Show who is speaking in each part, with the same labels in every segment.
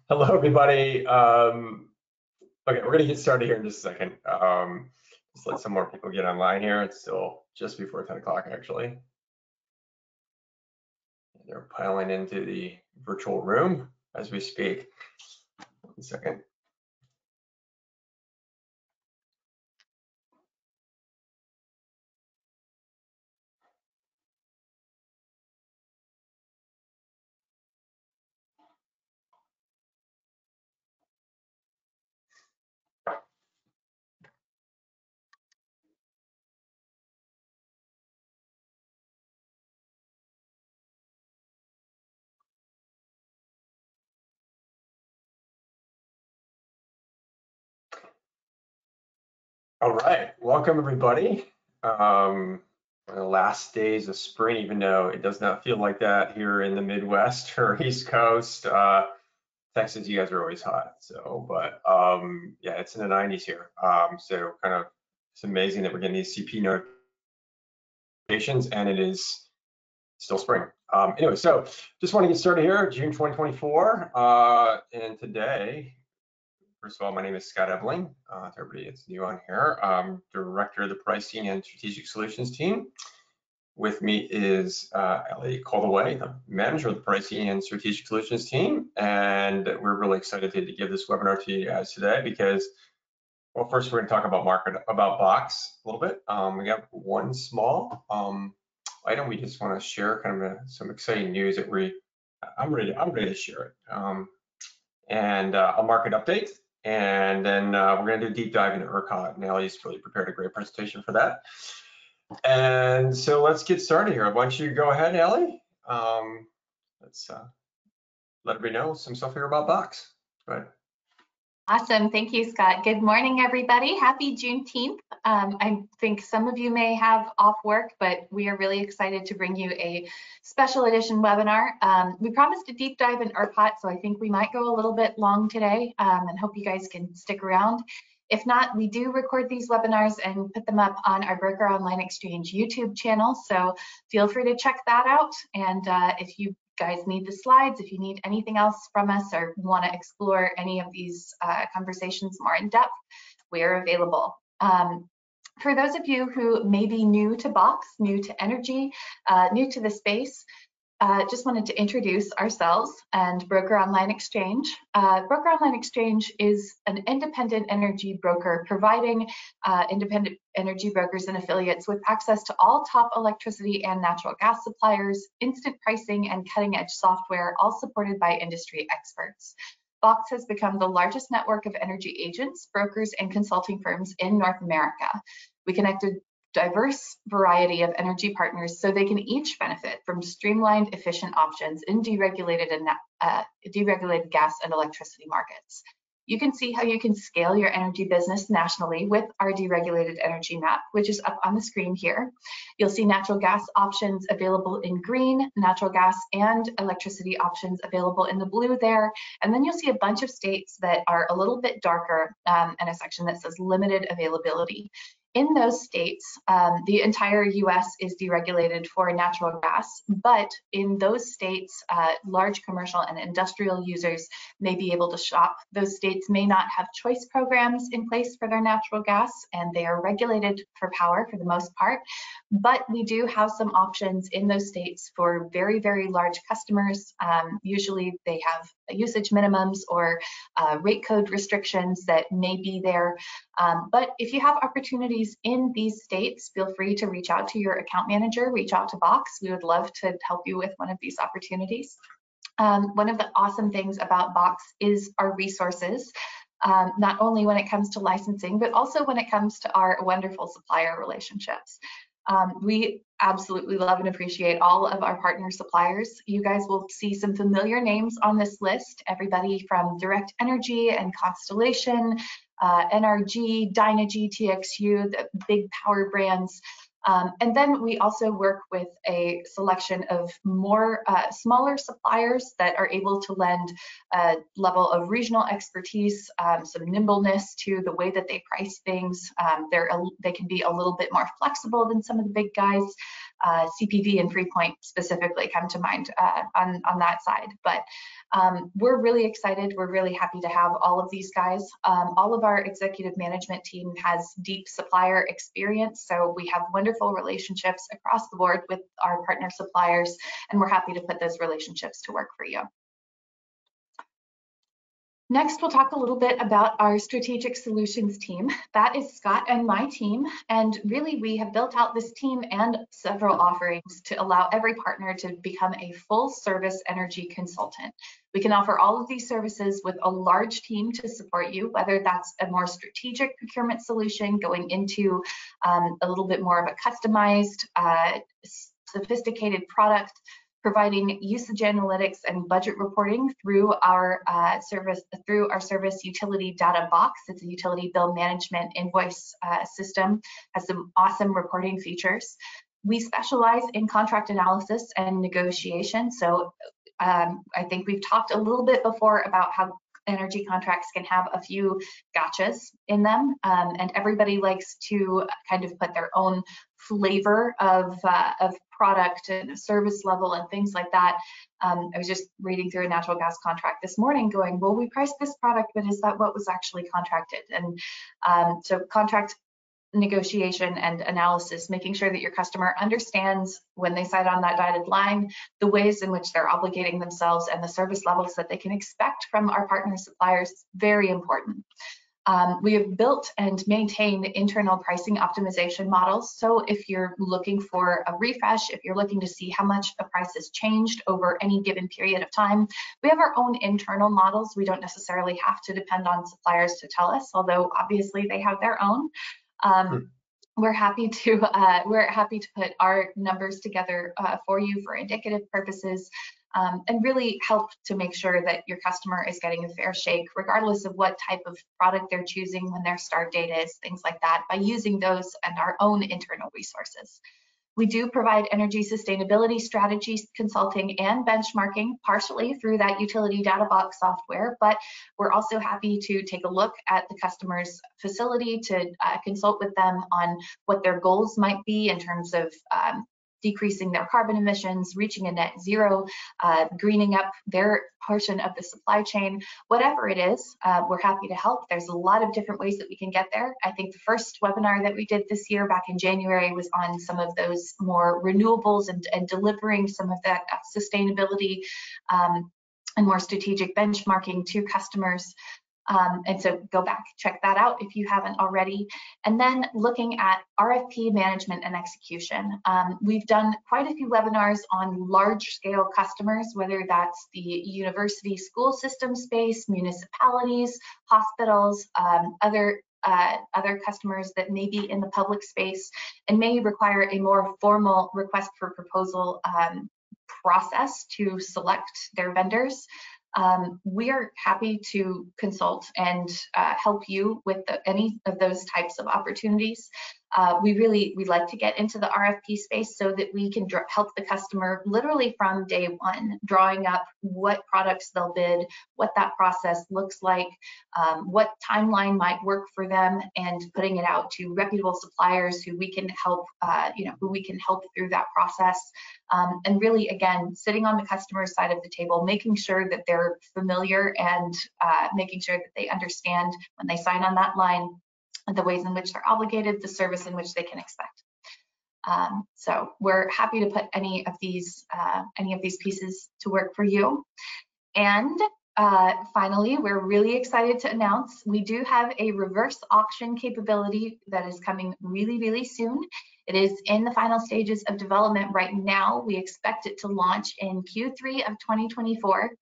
Speaker 1: Hello, everybody. Okay, we're going to get started here in just a second. Just let some more people get online here. It's still just before 10 o'clock, actually. They're piling into the virtual room as we speak. 1 second. All right, welcome everybody. One of the last days of spring, even though it does not feel like that here in the Midwest or East Coast. Texas, you guys are always hot. So, but yeah, it's in the 90s here. So kind of, it's amazing that we're getting these CP notifications and it is still spring. Anyway, so just want to get started here, June 2024. And today, first of all, my name is Scott Ebeling. To everybody that's new on here, I'm Director of the Pricing and Strategic Solutions team. With me is Ellie Coldaway, the Manager of the Pricing and Strategic Solutions team. And we're really excited to give this webinar to you guys today because, well, first we're going to talk about Box a little bit. We have one small item we just want to share, kind of some exciting news that I'm ready to share it. And a market update. And then we're going to do a deep dive into ERCOT, and Ellie's really prepared a great presentation for that. And so let's get started here. Why don't you go ahead, Ellie? Let's let everybody know some stuff here about Box. Go ahead.
Speaker 2: Awesome. Thank you, Scott. Good morning, everybody. Happy Juneteenth. I think some of you may have off work, but we are really excited to bring you a special edition webinar. We promised a deep dive in ERCOT, so I think we might go a little bit long today and hope you guys can stick around. If not, we do record these webinars and put them up on our Broker Online Exchange YouTube channel, so feel free to check that out. And if you guys need the slides, if you need anything else from us or want to explore any of these conversations more in depth, we are available. For those of you who may be new to Box, new to energy, new to the space, just wanted to introduce ourselves and Broker Online Exchange. Broker Online Exchange is an independent energy broker providing independent energy brokers and affiliates with access to all top electricity and natural gas suppliers, instant pricing, and cutting-edge software, all supported by industry experts. Box has become the largest network of energy agents, brokers, and consulting firms in North America. We connected diverse variety of energy partners so they can each benefit from streamlined, efficient options in deregulated gas and electricity markets. You can see how you can scale your energy business nationally with our deregulated energy map, which is up on the screen here. You'll see natural gas options available in green, natural gas and electricity options available in the blue there. And then you'll see a bunch of states that are a little bit darker and a section that says limited availability. In those states, the entire US is deregulated for natural gas, but in those states, large commercial and industrial users may be able to shop. Those states may not have choice programs in place for their natural gas, and they are regulated for power for the most part. But we do have some options in those states for very, very large customers. Usually they have usage minimums or rate code restrictions that may be there. But if you have opportunities in these states, feel free to reach out to your account manager, reach out to Box. We would love to help you with one of these opportunities. One of the awesome things about Box is our resources, not only when it comes to licensing, but also when it comes to our wonderful supplier relationships. We absolutely love and appreciate all of our partner suppliers. You guys will see some familiar names on this list, everybody from Direct Energy and Constellation, NRG, Dynegy, TXU, the big power brands. And then we also work with a selection of more smaller suppliers that are able to lend a level of regional expertise, some nimbleness to the way that they price things. They can be a little bit more flexible than some of the big guys. CPV and Freepoint specifically come to mind on that side. But we're really excited. We're really happy to have all of these guys. All of our executive management team has deep supplier experience, so we have wonderful relationships across the board with our partner suppliers, and we're happy to put those relationships to work for you. Next, we'll talk a little bit about our strategic solutions team. That is Scott and my team, and really we have built out this team and several offerings to allow every partner to become a full service energy consultant. We can offer all of these services with a large team to support you, whether that's a more strategic procurement solution going into a little bit more of a customized, sophisticated product, providing usage analytics and budget reporting through our service utility data box. It's a utility bill management invoice system, has some awesome reporting features. We specialize in contract analysis and negotiation. So I think we've talked a little bit before about how energy contracts can have a few gotchas in them, and everybody likes to kind of put their own flavor of product and service level and things like that. I was just reading through a natural gas contract this morning going, well, we priced this product, but is that what was actually contracted? And so contract negotiation and analysis, making sure that your customer understands when they sign on that dotted line, the ways in which they're obligating themselves and the service levels that they can expect from our partner suppliers, very important. We have built and maintained internal pricing optimization models. So if you're looking for a refresh, if you're looking to see how much a price has changed over any given period of time, we have our own internal models. We don't necessarily have to depend on suppliers to tell us, although obviously they have their own. We're happy to put our numbers together for you for indicative purposes, and really help to make sure that your customer is getting a fair shake, regardless of what type of product they're choosing, when their start date is, things like that, by using those and our own internal resources. We do provide energy sustainability strategies, consulting, and benchmarking, partially through that utility data box software, but we're also happy to take a look at the customer's facility to consult with them on what their goals might be in terms of decreasing their carbon emissions, reaching a net zero, greening up their portion of the supply chain, whatever it is, we're happy to help. There's a lot of different ways that we can get there. I think the first webinar that we did this year back in January was on some of those more renewables and delivering some of that sustainability and more strategic benchmarking to customers. And so go back, check that out if you haven't already. And then looking at RFP management and execution. We've done quite a few webinars on large scale customers, whether that's the university school system space, municipalities, hospitals, other customers that may be in the public space and may require a more formal request for proposal process to select their vendors. We are happy to consult and help you with any of those types of opportunities. We like to get into the RFP space so that we can help the customer literally from day one, drawing up what products they'll bid, what that process looks like, what timeline might work for them, and putting it out to reputable suppliers who we can help, who we can help through that process. And really, again, sitting on the customer side of the table, making sure that they're familiar and making sure that they understand when they sign on that line the ways in which they're obligated, the service in which they can expect. So we're happy to put any of these pieces to work for you. And finally, we're really excited to announce we do have a reverse auction capability that is coming really, really soon. It is in the final stages of development right now. We expect it to launch in Q3 of 2024.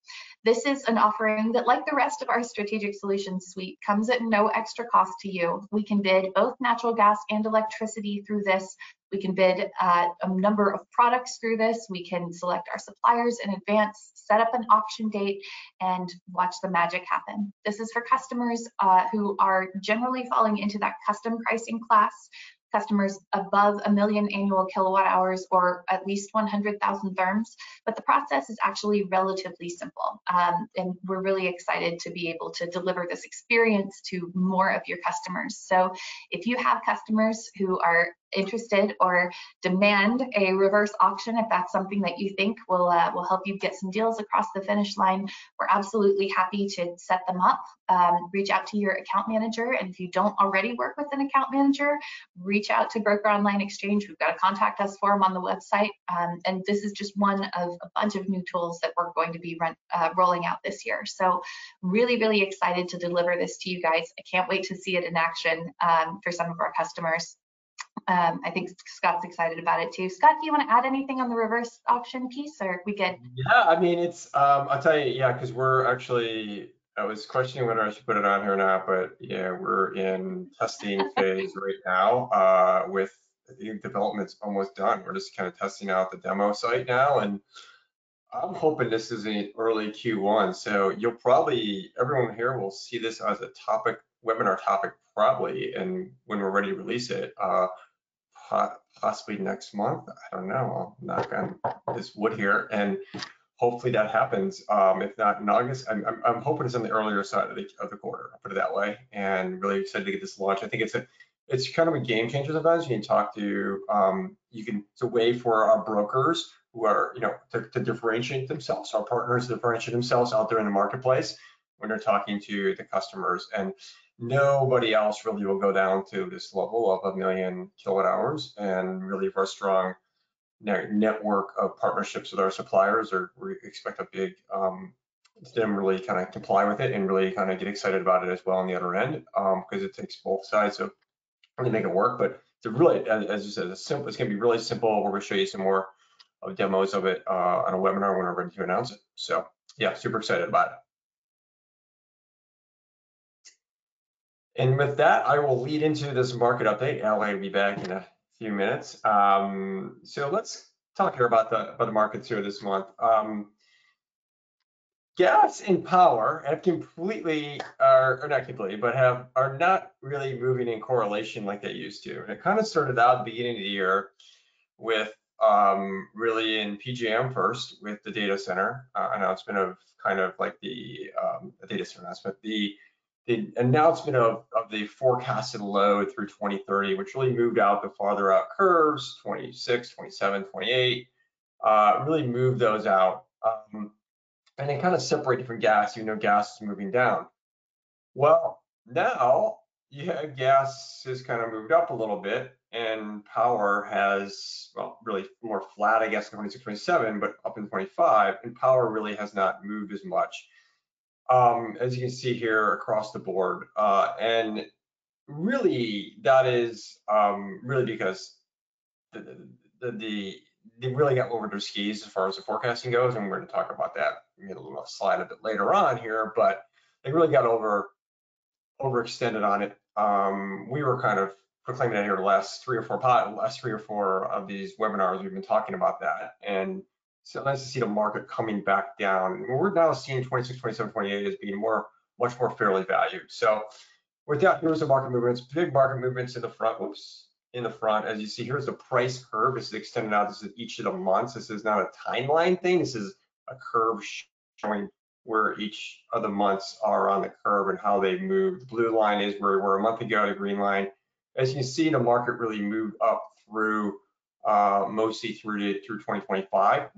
Speaker 2: This is an offering that, like the rest of our strategic solutions suite, comes at no extra cost to you. We can bid both natural gas and electricity through this. We can bid a number of products through this. We can select our suppliers in advance, set up an auction date, and watch the magic happen. This is for customers who are generally falling into that custom pricing class, customers above 1 million annual kilowatt hours or at least 100,000 therms, but the process is actually relatively simple. And we're really excited to be able to deliver this experience to more of your customers. So if you have customers who are interested or demand a reverse auction, if that's something that you think will help you get some deals across the finish line, we're absolutely happy to set them up. Reach out to your account manager, and if you don't already work with an account manager, reach out to Broker Online Exchange. We've got a contact us form on the website, and this is just one of a bunch of new tools that we're going to be rolling out this year. So really, really excited to deliver this to you guys. I can't wait to see it in action for some of our customers. I think Scott's excited about it too. Scott, do you want to add anything on the reverse auction piece, or are we good?
Speaker 1: Yeah, I mean, it's, I'll tell you, yeah, because we're actually, I was questioning whether I should put it on here or not, but yeah, we're in testing phase right now with, I think development's almost done. We're just kind of testing out the demo site now, and I'm hoping this is in early Q1. So you'll probably, everyone here will see this as a topic, webinar topic probably, and when we're ready to release it, possibly next month. I don't know. I'll knock on this wood here, and hopefully that happens. If not in August, I'm hoping it's on the earlier side of the quarter. I'll put it that way, and really excited to get this launched. I think it's kind of a game changer sometimes. You can talk to it's a way for our brokers who are, to differentiate themselves, our partners to differentiate themselves out there in the marketplace when they're talking to the customers. And nobody else really will go down to this level of 1 million kilowatt hours, and really for a strong network of partnerships with our suppliers, or we expect a big them really kind of comply with it and really kind of get excited about it as well on the other end, because it takes both sides to really make it work. But it's really, as you said, it's simple. It's going to be really simple. We're going to show you some more of demos of it on a webinar when we're ready to announce it. So yeah, super excited about it. And with that, I will lead into this market update. Ally will be back in a few minutes. So let's talk here about the markets here this month. Gas and power have completely, or not completely, but are not really moving in correlation like they used to. And it kind of started out at the beginning of the year with really in PJM first with the data center announcement of kind of like the data center announcement, the announcement of the forecasted load through 2030, which really moved out the farther out curves, 26, 27, 28, really moved those out. And then kind of separate different gas, gas is moving down. Well, now you have gas has kind of moved up a little bit, and power has, well, really more flat, I guess, in 26, 27, but up in 25, and power really has not moved as much. As you can see here across the board, and really that is really because they really got over their skis as far as the forecasting goes, and we're going to talk about that in a little slide a bit later on here. But they really got overextended on it. We were kind of proclaiming that here the last three or four of these webinars. We've been talking about that, and so nice to see the market coming back down. We're now seeing 26, 27, 28 as being much more fairly valued. So with that, here's the market movements, big market movements in the front. Whoops, in the front, as you see, here's the price curve. This is extended out. This is each of the months. This is not a timeline thing. This is a curve showing where each of the months are on the curve and how they move. The blue line is where we were a month ago. The green line, as you can see, the market really moved up through mostly through 2025.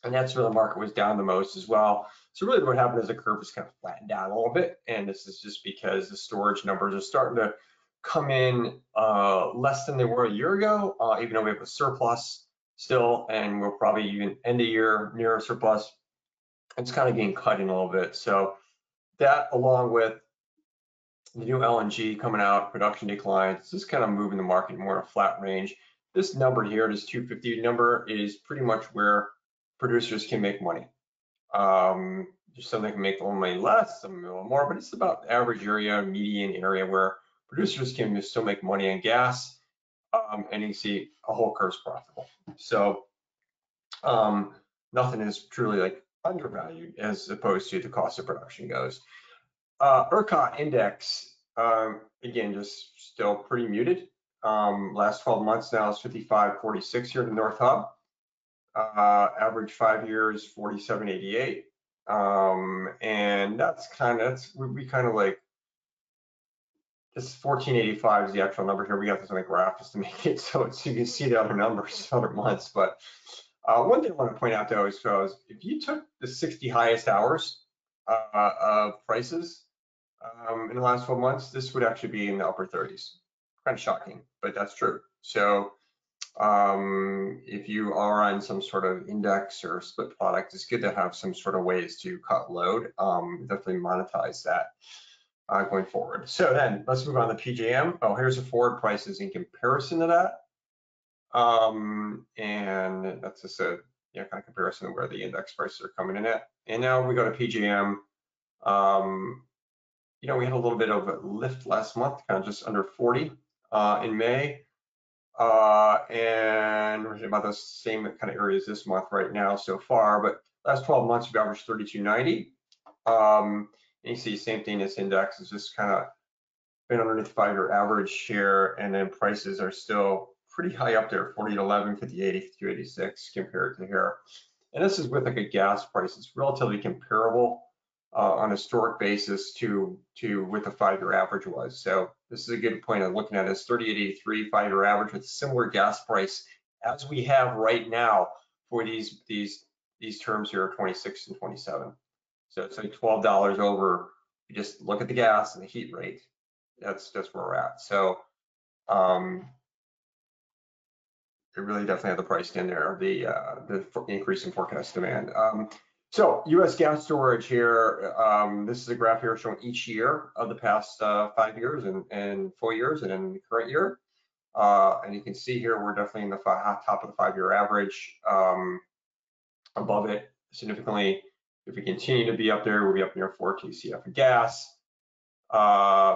Speaker 1: And that's where the market was down the most as well. So really what happened is the curve was kind of flattened down a little bit. And this is just because the storage numbers are starting to come in less than they were a year ago, even though we have a surplus still, and we'll probably even end the year near a surplus. It's kind of getting cut in a little bit. So that, along with the new LNG coming out, production declines, it's just kind of moving the market more in a flat range. This number here, this 250 number, is pretty much where producers can make money. Some they can make a little money less, some a little more, but it's about the average area, median area where producers can still make money on gas, and you can see a whole curve's profitable. So nothing is truly like undervalued as opposed to the cost of production goes. ERCOT index, again, just still pretty muted. Last 12 months now is 55.46 here in the North Hub. Average 5 years 47.88, and that's kind of we kind of like this 1485 is the actual number here. We got this on the graph just to make it so you can see the other numbers, other months. But one thing I want to point out though is if you took the 60 highest hours of prices in the last 12 months, this would actually be in the upper 30s. Kind of shocking, but that's true. So if you are on some sort of index or split product, it's good to have some sort of ways to cut load. Definitely monetize that going forward. So then let's move on to PJM. Oh, here's the forward prices in comparison to that. And that's just a kind of comparison of where the index prices are coming in at. And now we go to PJM. We had a little bit of a lift last month, kind of just under 40 in May. And we're about the same kind of areas this month right now so far, but last 12 months we've averaged 32.90. And you see same thing, this index is just kind of been underneath 5-year average share, and then prices are still pretty high up there, 48.11, 58, 52.86 compared to here. And this is with like a gas price. It's relatively comparable on a historic basis to what the 5-year average was. So this is a good point of looking at this 38.83 5-year average with similar gas price as we have right now for these terms here, 26 and 27. So it's like $12 over. You just look at the gas and the heat rate. That's where we're at. So it really definitely had the price in there, the increase in forecast demand. So U.S. gas storage here, this is a graph here showing each year of the past 5 years and 4 years and in the current year. And you can see here, we're definitely in the top of the 5-year average, above it significantly. If we continue to be up there, we'll be up near 4 TCF of gas.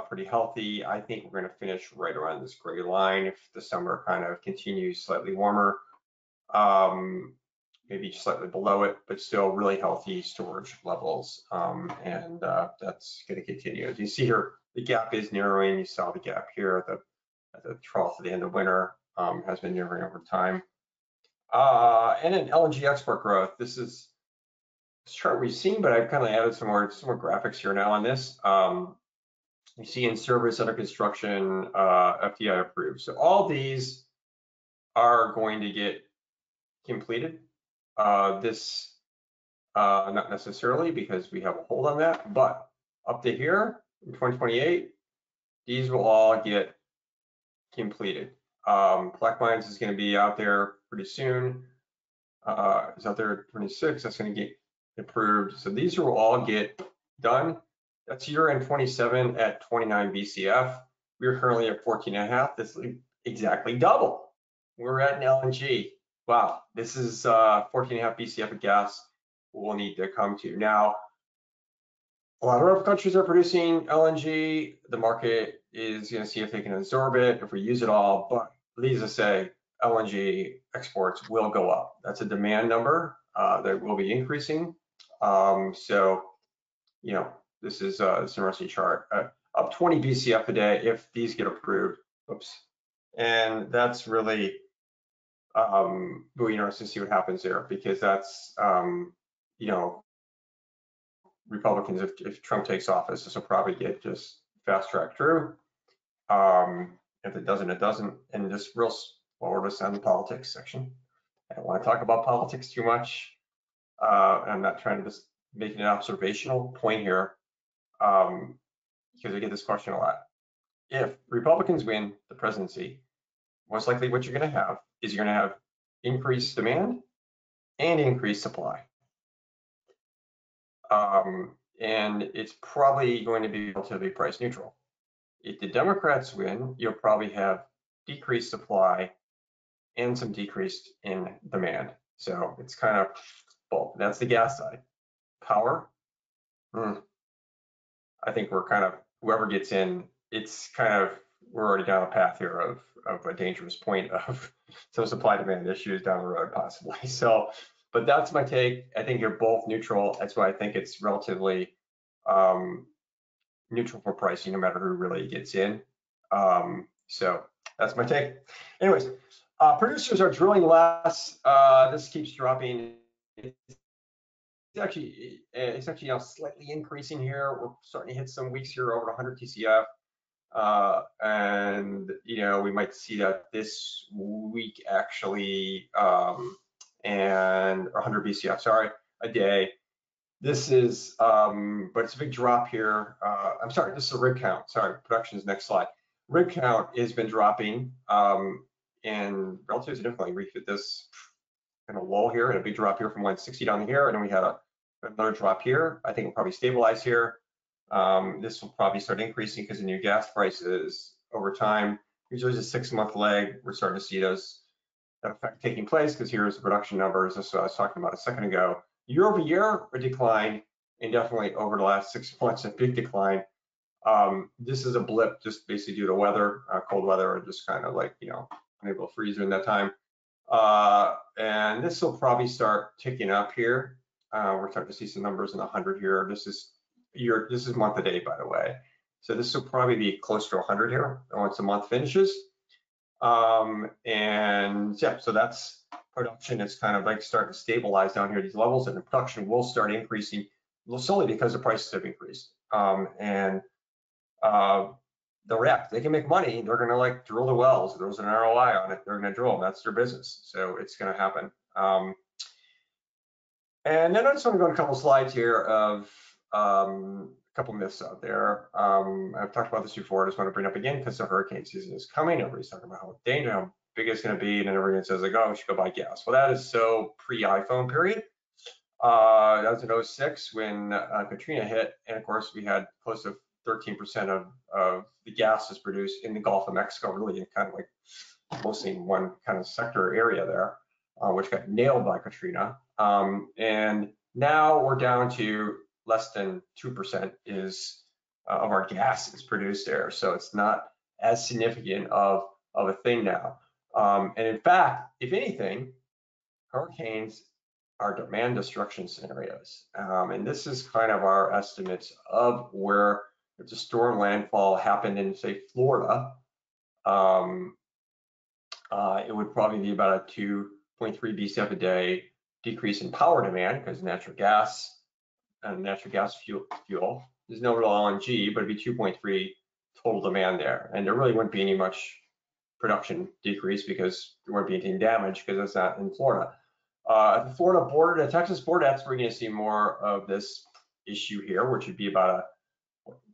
Speaker 1: Pretty healthy. I think we're going to finish right around this gray line if the summer kind of continues slightly warmer. Maybe slightly below it, but still really healthy storage levels. And that's going to continue. As you see here, the gap is narrowing. You saw the gap here at the trough at the end of winter, has been narrowing over time. And then LNG export growth. This is this chart we've seen, but I've kind of added some more graphics here now on this. You see in service, under construction, FDI approved. So all these are going to get completed. This not necessarily, because we have a hold on that, but up to here in 2028, these will all get completed. Plaquemines is going to be out there pretty soon. It's out there at 26. That's going to get approved. So these will all get done. That's year-end 27 at 29 BCF. We're currently at 14.5. This is exactly double. We're at an LNG. Wow, this is 14.5 BCF of gas we'll need to come to. Now, a lot of Arab countries are producing LNG. The market is going to see if they can absorb it, if we use it all. But needless to say, LNG exports will go up. That's a demand number that will be increasing. So, this is an interesting chart. Up 20 BCF a day if these get approved. Oops. And that's really will be interesting to see what happens there, because that's Republicans, if Trump takes office, this will probably get just fast tracked through. If it doesn't, it doesn't. And just real forward us on the politics section. I don't want to talk about politics too much. I'm not trying to just make an observational point here, because I get this question a lot. If Republicans win the presidency, most likely what you're going to have is you're going to have increased demand and increased supply. And it's probably going to be relatively price neutral. If the Democrats win, you'll probably have decreased supply and some decrease in demand. So it's kind of both. That's the gas side. Power, I think we're kind of, whoever gets in, it's kind of, we're already down a path here of a dangerous point of some supply demand issues down the road possibly. So, but that's my take. I think you're both neutral. That's why I think it's relatively neutral for pricing, no matter who really gets in. So that's my take. Anyways, producers are drilling less. This keeps dropping. It's actually slightly increasing here. We're starting to hit some weeks here over 100 TCF. And we might see that this week actually, and 100 BCF, sorry, a day. This is, but it's a big drop here. I'm sorry, this is a rig count. Sorry, production is next slide. Rig count has been dropping, and relatively significantly. We hit this kind of lull here and a big drop here from 160 down here, and then we had another drop here. I think it'll probably stabilize here. This will probably start increasing because of new gas prices over time. Usually there's a 6-month lag. We're starting to see that effect taking place because here's the production numbers. This is what I was talking about a second ago. Year over year, a decline, and definitely over the last 6 months, a big decline. This is a blip just basically due to weather, cold weather, or just kind of like, unable to freeze during that time. And this will probably start ticking up here. We're starting to see some numbers in the 100 here. This is month to date, by the way. So this will probably be close to 100 here once the month finishes. And yeah, so that's production. It's kind of like starting to stabilize down here, these levels, and the production will start increasing solely because the prices have increased. They'll react. They can make money. They're going to like drill the wells. There's an ROI on it. They're going to drill them. That's their business. So it's going to happen. And then I just want to go on a couple slides here of a couple myths out there. I've talked about this before. I just want to bring it up again because the hurricane season is coming. Everybody's talking about how dangerous, how big it's going to be, and then everyone says like, oh, we should go buy gas. Well, that is so pre-iPhone period. That was in 06 when Katrina hit, and of course we had close to 13% of the gas is produced in the Gulf of Mexico, really kind of like mostly in one kind of sector area there, which got nailed by Katrina. And now we're down to less than 2% of our gas is produced there. So it's not as significant of a thing now. And in fact, if anything, hurricanes are demand destruction scenarios. And this is kind of our estimates of where if the storm landfall happened in, say, Florida, it would probably be about a 2.3 BCF a day decrease in power demand because natural gas fuel. There's no real LNG, but it'd be 2.3 total demand there. And there really wouldn't be any much production decrease because there wouldn't be anything damaged because it's not in Florida. At the Florida border, the Texas border, that's where you're going to see more of this issue here, which would be about a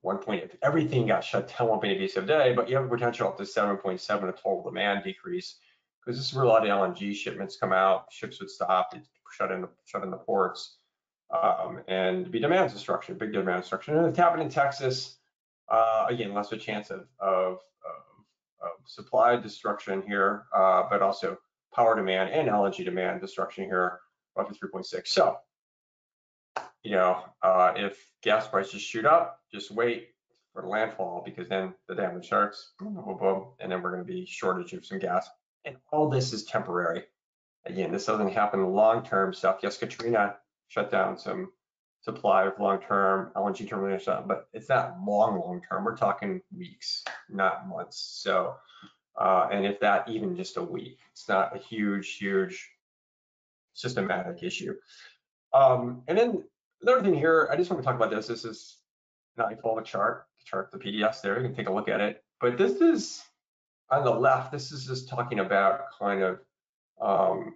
Speaker 1: 1 point. If everything got shut down, 1.8 BCF a day, but you have a potential up to 7.7 of total demand decrease because this is where a lot of LNG shipments come out. Ships would stop, shut in the ports, and be demand destruction, big demand destruction. And it's happened in Texas. Again, less of a chance of supply destruction here, but also power demand and LNG demand destruction here, roughly 3.6. So, if gas prices shoot up, just wait for the landfall because then the damage starts, boom, boom, boom, and then we're going to be shortage of some gas. And all this is temporary. Again, this doesn't happen in long-term stuff. Yes, Katrina shut down some supply of long-term LNG terminal stuff, but it's not long-term. We're talking weeks, not months. So, and if that even just a week, it's not a huge systematic issue. And then another thing here, I just want to talk about this. This is not a chart, the PDFs there. You can take a look at it. But this is on the left. This is just talking about kind of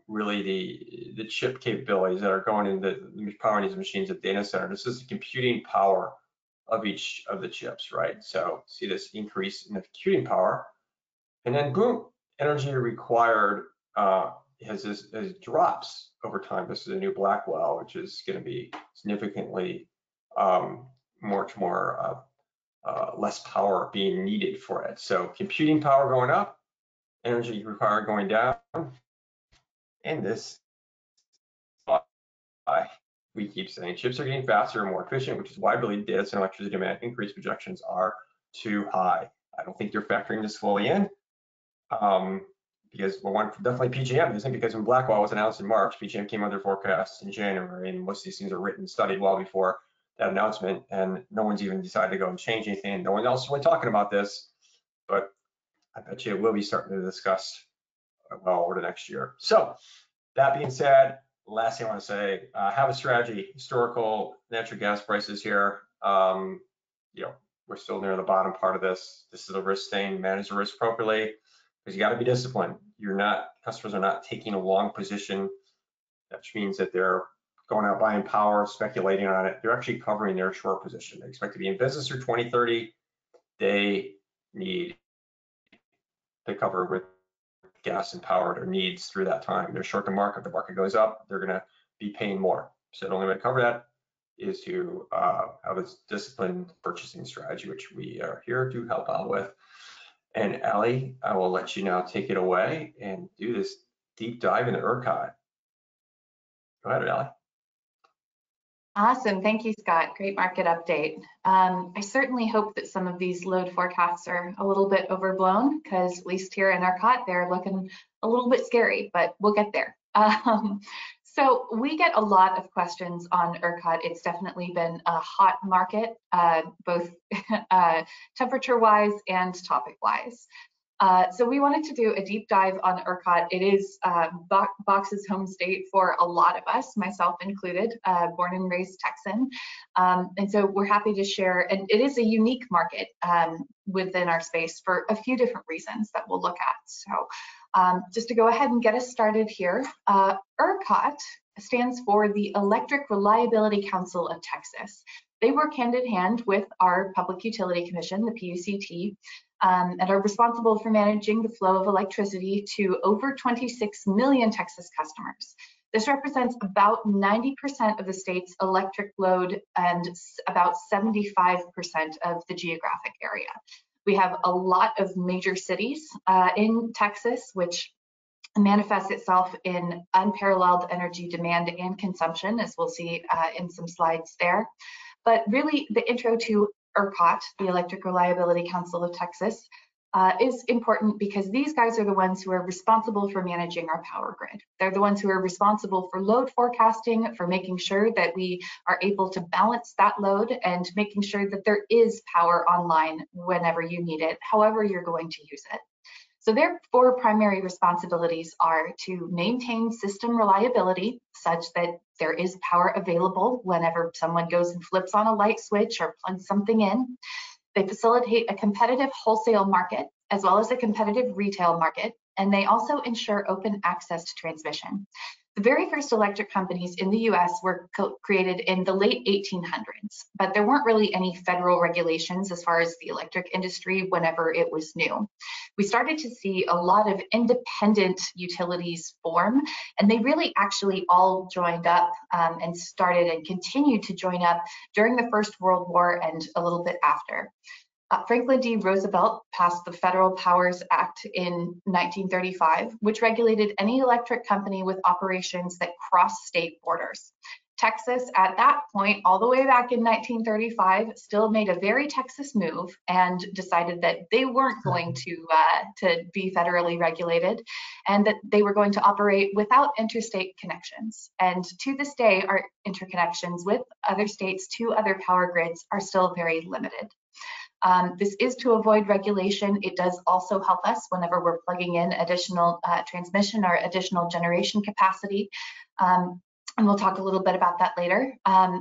Speaker 1: really the chip capabilities that are going into powering these machines at data center. This is the computing power of each of the chips, right? So see this increase in the computing power, and then boom, energy required has drops over time. This is a new Blackwell, which is going to be significantly less power being needed for it. So computing power going up, energy required going down, and this we keep saying chips are getting faster and more efficient, which is why I believe data center electricity demand increase projections are too high. I don't think you're factoring this fully in. Because well, definitely PJM isn't, because when Blackwell was announced in March, PJM came under forecast in January, and most of these things are written and studied well before that announcement, and no one's even decided to go and change anything. No one else is really talking about this, but I bet you it will be starting to discuss well over the next year. So that being said, last thing I want to say, have a strategy. Historical natural gas prices here, we're still near the bottom part of this. This is a risk thing. Manage the risk appropriately, because you got to be disciplined. Customers are not taking a long position, which means that they're going out buying power, speculating on it. They're actually covering their short position. They expect to be in business through 2030. They need to cover with gas and power their needs through that time. They're short the market. The market goes up, they're going to be paying more. So the only way to cover that is to have a disciplined purchasing strategy, which we are here to help out with. And Allie, I will let you now take it away and do this deep dive into ERCOT. Go ahead, Allie.
Speaker 2: Awesome. Thank you, Scott. Great market update. I certainly hope that some of these load forecasts are a little bit overblown, because at least here in ERCOT, they're looking a little bit scary, but we'll get there. So we get a lot of questions on ERCOT. It's definitely been a hot market, both temperature-wise and topic-wise. So we wanted to do a deep dive on ERCOT. It is Box's home state for a lot of us, myself included, born and raised Texan. And so we're happy to share, and it is a unique market within our space for a few different reasons that we'll look at. So just to go ahead and get us started here, ERCOT stands for the Electric Reliability Council of Texas. They work hand in hand with our Public Utility Commission, the PUCT, and are responsible for managing the flow of electricity to over 26 million Texas customers. This represents about 90% of the state's electric load and about 75% of the geographic area. We have a lot of major cities in Texas, which manifests itself in unparalleled energy demand and consumption, as we'll see in some slides there. But really, the intro to ERCOT, the Electric Reliability Council of Texas, is important because these guys are the ones who are responsible for managing our power grid. They're the ones who are responsible for load forecasting, for making sure that we are able to balance that load and making sure that there is power online whenever you need it, however you're going to use it. So their four primary responsibilities are to maintain system reliability such that there is power available whenever someone goes and flips on a light switch or plugs something in. They facilitate a competitive wholesale market as well as a competitive retail market, and they also ensure open access to transmission. The very first electric companies in the US were created in the late 1800s, but there weren't really any federal regulations as far as the electric industry whenever it was new. We started to see a lot of independent utilities form, and they really actually all joined up and started and continued to join up during the First World War and a little bit after. Franklin D. Roosevelt passed the Federal Powers Act in 1935, which regulated any electric company with operations that cross state borders. Texas, at that point, all the way back in 1935, still made a very Texas move and decided that they weren't going to be federally regulated and that they were going to operate without interstate connections. And to this day, our interconnections with other states to other power grids are still very limited. This is to avoid regulation. It does also help us whenever we're plugging in additional transmission or additional generation capacity. And we'll talk a little bit about that later.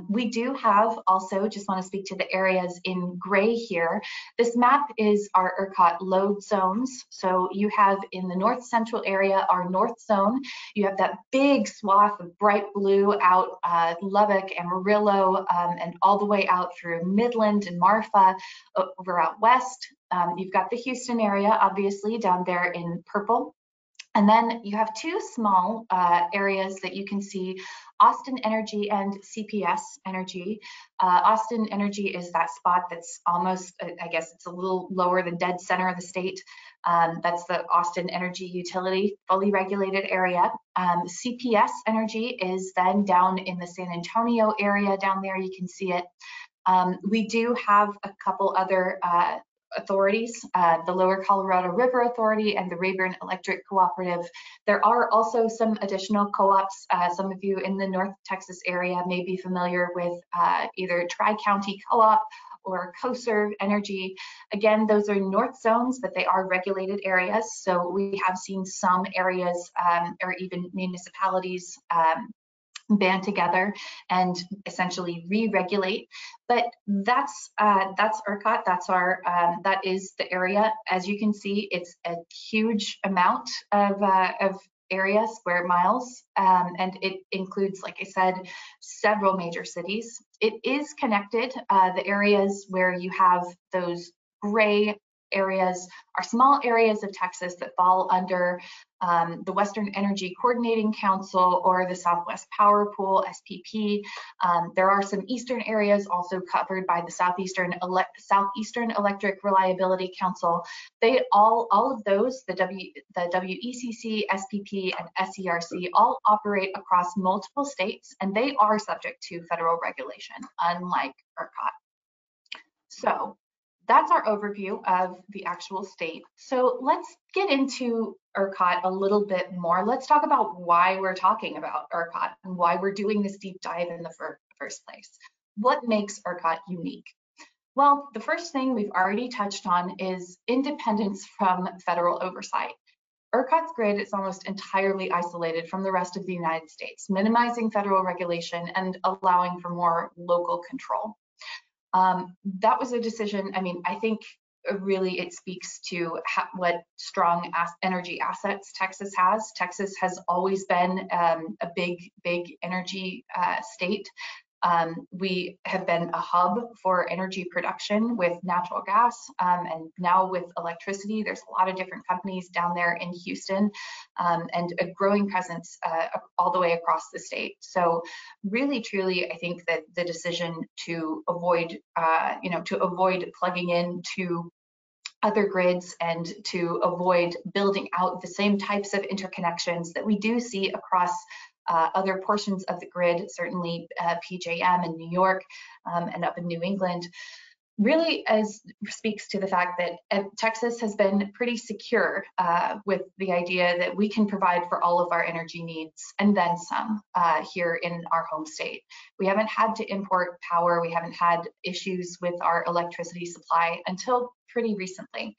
Speaker 2: We do have also, just want to speak to the areas in gray here. This map is our ERCOT load zones. So you have in the north central area, our north zone, you have that big swath of bright blue out Lubbock, Amarillo, and all the way out through Midland and Marfa over out west. You've got the Houston area, obviously, down there in purple. And then you have two small areas that you can see, Austin Energy and CPS Energy. Austin Energy is that spot that's almost, I guess it's a little lower than dead center of the state. That's the Austin Energy Utility, fully regulated area. CPS Energy is then down in the San Antonio area down there, you can see it. We do have a couple other authorities, the Lower Colorado River Authority and the Rayburn Electric Cooperative. There are also some additional co-ops. Some of you in the North Texas area may be familiar with either Tri-County Co-op or CoServe Energy. Again, those are north zones, but they are regulated areas. So we have seen some areas or even municipalities band together and essentially re-regulate. But that's ERCOT. That is the area. As you can see, it's a huge amount of area, square miles, and it includes, like I said, several major cities. It is connected. The areas where you have those gray areas are small areas of Texas that fall under the Western Energy Coordinating Council or the Southwest Power Pool, SPP. There are some eastern areas also covered by the Southeastern Electric Reliability Council. They all of those, the WECC, SPP, and SERC, all operate across multiple states, and they are subject to federal regulation, unlike ERCOT. So that's our overview of the actual state. So let's get into ERCOT a little bit more. Let's talk about why we're talking about ERCOT and why we're doing this deep dive in the first place. What makes ERCOT unique? Well, the first thing we've already touched on is independence from federal oversight. ERCOT's grid is almost entirely isolated from the rest of the United States, minimizing federal regulation and allowing for more local control. That was a decision. I mean, I think really it speaks to what strong energy assets Texas has. Texas has always been a big energy state. We have been a hub for energy production with natural gas, and now with electricity. There's a lot of different companies down there in Houston, and a growing presence all the way across the state. So really, truly, I think that the decision to avoid, plugging into other grids and to avoid building out the same types of interconnections that we do see across other portions of the grid, certainly PJM in New York and up in New England, really speaks to the fact that Texas has been pretty secure with the idea that we can provide for all of our energy needs and then some here in our home state. We haven't had to import power. We haven't had issues with our electricity supply until pretty recently.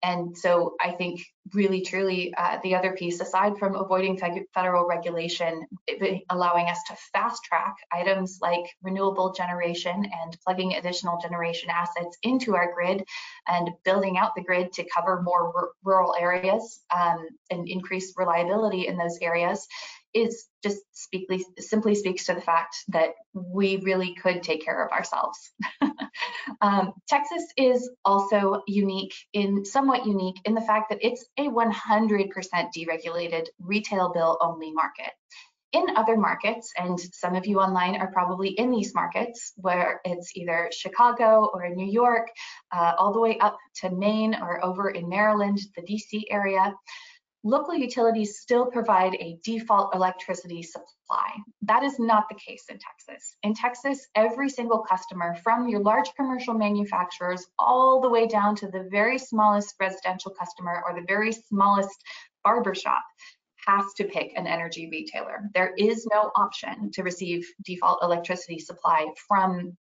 Speaker 2: And so I think really, truly, the other piece, aside from avoiding federal regulation, allowing us to fast track items like renewable generation and plugging additional generation assets into our grid and building out the grid to cover more rural areas and increase reliability in those areas, is just simply speaks to the fact that we really could take care of ourselves. Texas is also somewhat unique in the fact that it's a 100% deregulated retail bill only market. In other markets, and some of you online are probably in these markets, where it's either Chicago or New York, all the way up to Maine or over in Maryland, the DC area, local utilities still provide a default electricity supply. That is not the case in Texas. In Texas, every single customer, from your large commercial manufacturers all the way down to the very smallest residential customer or the very smallest barbershop, has to pick an energy retailer. There is no option to receive default electricity supply from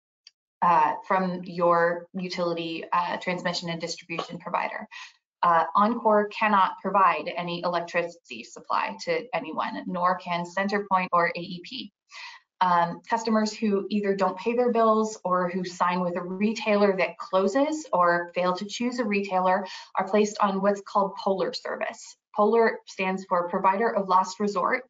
Speaker 2: your utility transmission and distribution provider. Oncor cannot provide any electricity supply to anyone, nor can CenterPoint or AEP. Customers who either don't pay their bills or who sign with a retailer that closes or fail to choose a retailer are placed on what's called POLR service. POLR stands for Provider of Last Resort,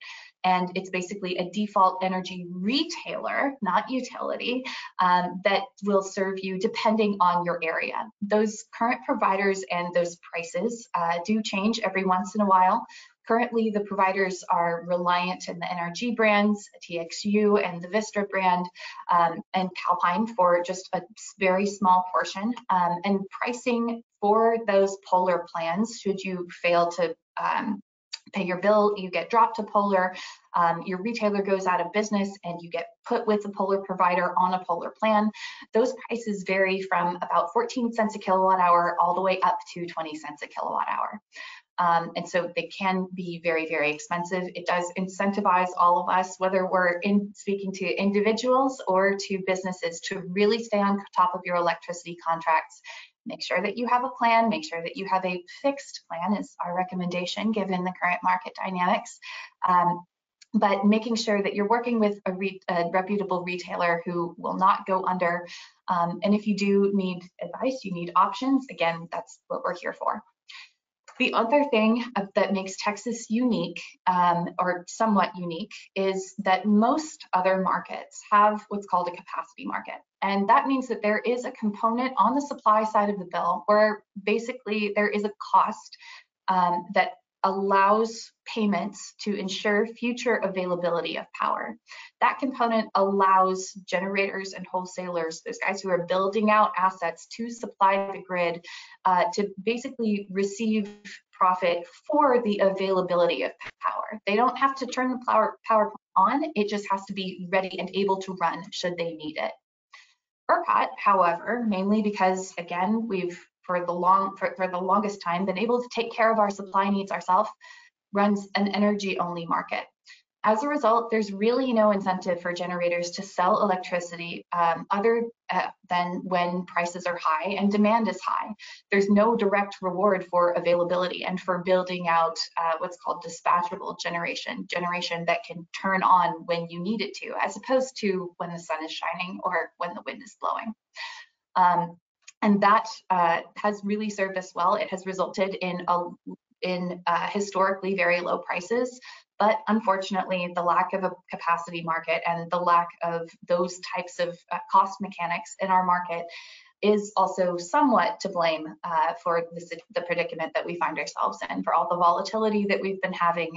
Speaker 2: and it's basically a default energy retailer, not utility, that will serve you depending on your area. Those current providers and those prices do change every once in a while. Currently, the providers are Reliant and the NRG brands, TXU and the Vistra brand, and Calpine for just a very small portion. And pricing for those POLR plans, should you fail to pay your bill, you get dropped to POLR, your retailer goes out of business, and you get put with a POLR provider on a POLR plan. Those prices vary from about 14 cents a kilowatt hour all the way up to 20 cents a kilowatt hour. And so they can be very, very expensive. It does incentivize all of us, whether we're speaking to individuals or to businesses, to really stay on top of your electricity contracts. Make sure that you have a plan, make sure that you have a fixed plan is our recommendation given the current market dynamics. but making sure that you're working with a reputable retailer who will not go under. And if you do need advice, you need options, again, that's what we're here for. The other thing that makes Texas unique, or somewhat unique, is that most other markets have what's called a capacity market. And that means that there is a component on the supply side of the bill where basically there is a cost that allows payments to ensure future availability of power. That component allows generators and wholesalers, those guys who are building out assets to supply the grid, to basically receive profit for the availability of power. They don't have to turn the power plant on, it just has to be ready and able to run should they need it. ERCOT, however, mainly because, again, we've for the longest time been able to take care of our supply needs ourselves, runs an energy only market. As a result, there's really no incentive for generators to sell electricity other than when prices are high and demand is high. There's no direct reward for availability and for building out what's called dispatchable generation that can turn on when you need it to, as opposed to when the sun is shining or when the wind is blowing. And that has really served us well. It has resulted in historically very low prices, but unfortunately, the lack of a capacity market and the lack of those types of cost mechanics in our market is also somewhat to blame for the predicament that we find ourselves in, for all the volatility that we've been having,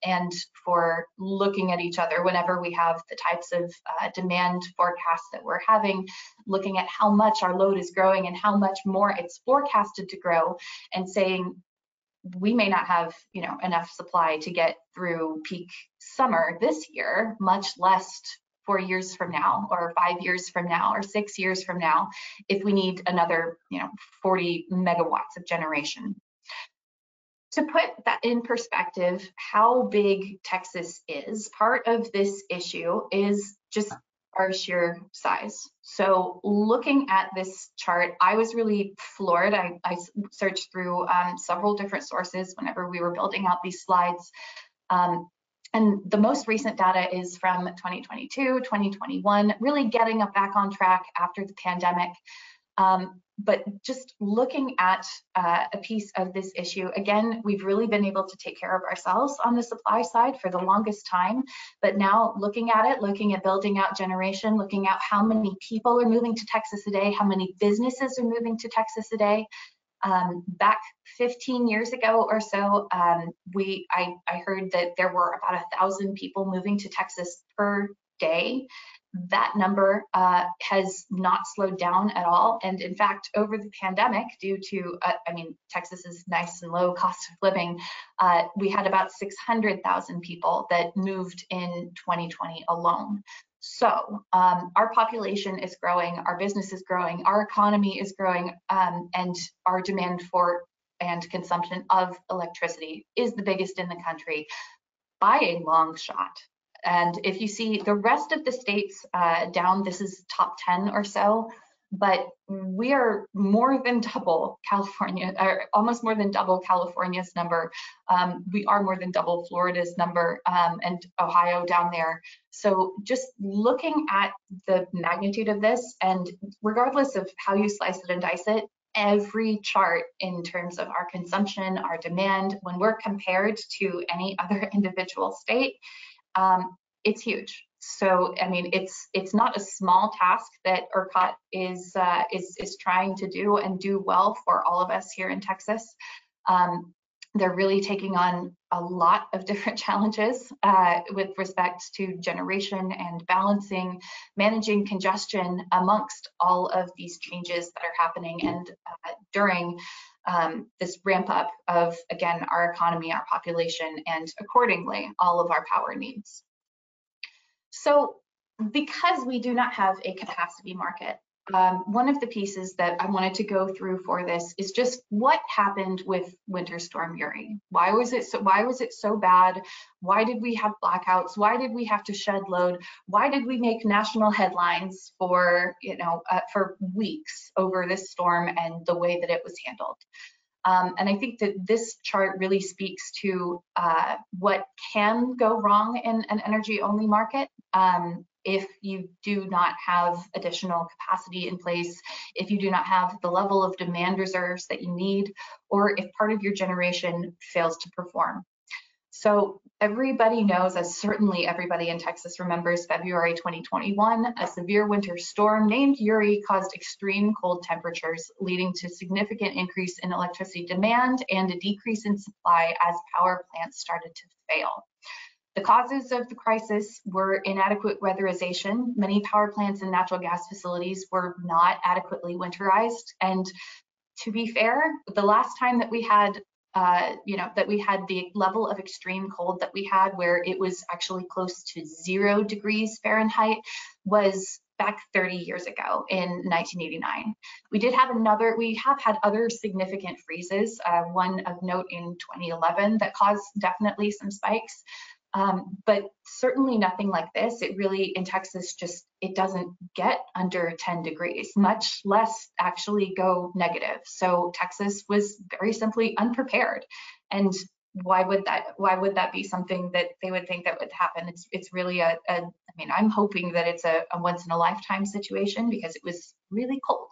Speaker 2: and for looking at each other whenever we have the types of demand forecasts that we're having, looking at how much our load is growing and how much more it's forecasted to grow, and saying, we may not have, enough supply to get through peak summer this year, much less 4 years from now, or 5 years from now, or 6 years from now, if we need another, 40 megawatts of generation. To put that in perspective, how big Texas is, part of this issue is just our sheer size. So looking at this chart, I was really floored. I searched through several different sources whenever we were building out these slides. And the most recent data is from 2022, 2021, really getting us back on track after the pandemic. But just looking at a piece of this issue, again, we've really been able to take care of ourselves on the supply side for the longest time. But now looking at building out generation, looking at how many people are moving to Texas a day, how many businesses are moving to Texas a day. Back 15 years ago or so, I heard that there were about 1,000 people moving to Texas per day. That number has not slowed down at all. And in fact, over the pandemic, due to, Texas's nice and low cost of living, we had about 600,000 people that moved in 2020 alone. So our population is growing, our business is growing, our economy is growing, and our demand for and consumption of electricity is the biggest in the country by a long shot. And if you see the rest of the states down, this is top 10 or so, but we are more than double California, or almost more than double California's number. We are more than double Florida's number, and Ohio down there. So just looking at the magnitude of this, and regardless of how you slice it and dice it, every chart in terms of our consumption, our demand, when we're compared to any other individual state, it's huge. So, it's not a small task that ERCOT is trying to do and do well for all of us here in Texas. They're really taking on a lot of different challenges with respect to generation and balancing, managing congestion amongst all of these changes that are happening and during this ramp up of, again, our economy, our population, and accordingly, all of our power needs. So because we do not have a capacity market, one of the pieces that I wanted to go through for this is just what happened with Winter Storm Uri. Why was it so bad? Why did we have blackouts? Why did we have to shed load? Why did we make national headlines for weeks over this storm and the way that it was handled? And I think that this chart really speaks to what can go wrong in an energy-only market if you do not have additional capacity in place, if you do not have the level of demand reserves that you need, or if part of your generation fails to perform. So everybody knows, as certainly everybody in Texas remembers, February 2021, a severe winter storm named Uri caused extreme cold temperatures, leading to significant increase in electricity demand and a decrease in supply as power plants started to fail. The causes of the crisis were inadequate weatherization. Many power plants and natural gas facilities were not adequately winterized. And to be fair, the last time that we had that we had the level of extreme cold that we had, where it was actually close to 0 degrees Fahrenheit, was back 30 years ago in 1989. We have had other significant freezes, one of note in 2011 that caused definitely some spikes. But certainly nothing like this. It really, in Texas, it doesn't get under 10 degrees, much less actually go negative. So Texas was very simply unprepared. And why would that be something that they would think that would happen? It's really I mean, I'm hoping that it's a once in a lifetime situation, because it was really cold.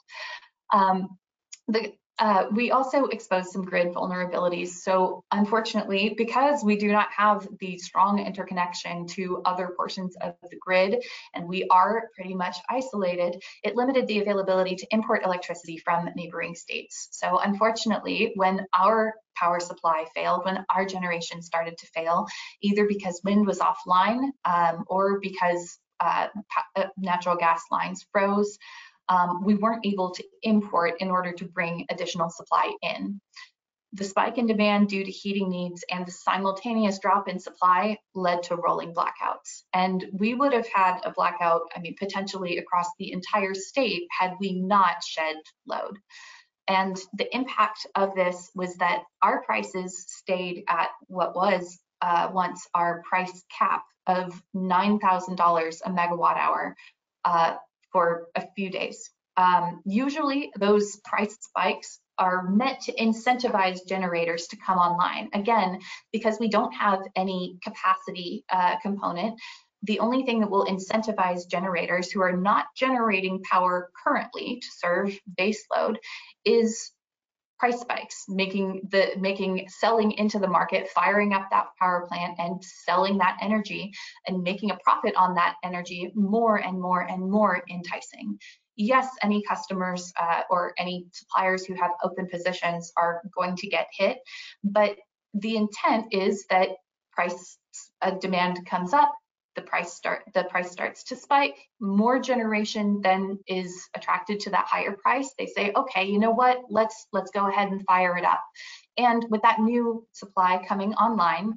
Speaker 2: We also exposed some grid vulnerabilities. So unfortunately, because we do not have the strong interconnection to other portions of the grid, and we are pretty much isolated, it limited the availability to import electricity from neighboring states. So unfortunately, when our power supply failed, when our generation started to fail, either because wind was offline or because natural gas lines froze, we weren't able to import in order to bring additional supply in. The spike in demand due to heating needs and the simultaneous drop in supply led to rolling blackouts. And we would have had a blackout, I mean, potentially across the entire state had we not shed load. And the impact of this was that our prices stayed at what was once our price cap of $9,000 a megawatt hour for a few days. Usually those price spikes are meant to incentivize generators to come online. Again, because we don't have any capacity component, the only thing that will incentivize generators who are not generating power currently to serve baseload is price spikes, selling into the market, firing up that power plant and selling that energy and making a profit on that energy more and more and more enticing. Yes, any customers or any suppliers who have open positions are going to get hit, but the intent is that demand comes up, the price starts to spike, more generation then is attracted to that higher price. They say, okay, you know what, let's go ahead and fire it up. And with that new supply coming online,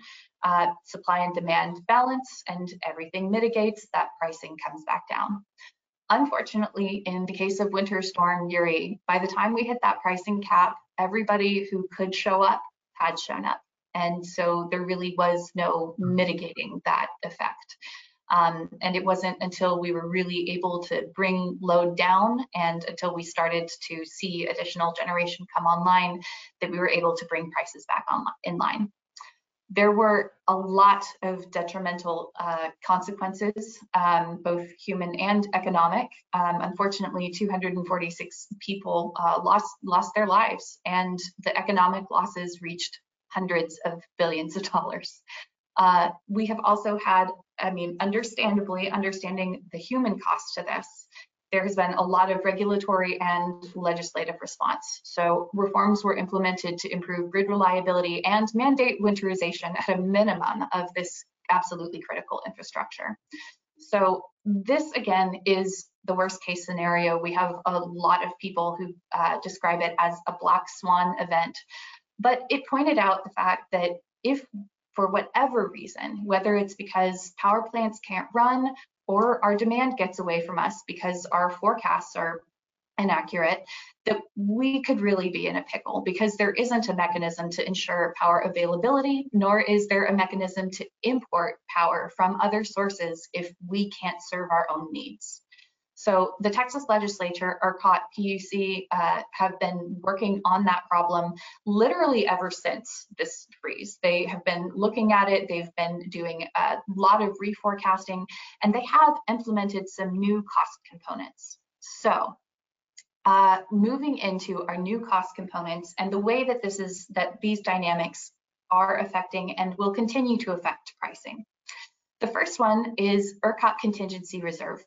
Speaker 2: supply and demand balance and everything mitigates, that pricing comes back down. Unfortunately, in the case of Winter Storm Uri, by the time we hit that pricing cap, everybody who could show up had shown up. And so there really was no mitigating that effect. And it wasn't until we were really able to bring load down and until we started to see additional generation come online that we were able to bring prices back in line. There were a lot of detrimental consequences, both human and economic. Unfortunately, 246 people lost their lives, and the economic losses reached hundreds of billions of dollars. We have also had, I mean, understandably, understanding the human cost to this, there has been a lot of regulatory and legislative response. So reforms were implemented to improve grid reliability and mandate winterization at a minimum of this absolutely critical infrastructure. So this, again, is the worst case scenario. We have a lot of people who describe it as a black swan event. But it pointed out the fact that if, for whatever reason, whether it's because power plants can't run or our demand gets away from us because our forecasts are inaccurate, that we could really be in a pickle, because there isn't a mechanism to ensure power availability, nor is there a mechanism to import power from other sources if we can't serve our own needs. So the Texas legislature, ERCOT, PUC, have been working on that problem literally ever since this freeze. They have been looking at it, they've been doing a lot of reforecasting, and they have implemented some new cost components. So moving into our new cost components and the way that these dynamics are affecting and will continue to affect pricing. The first one is ERCOT Contingency Reserve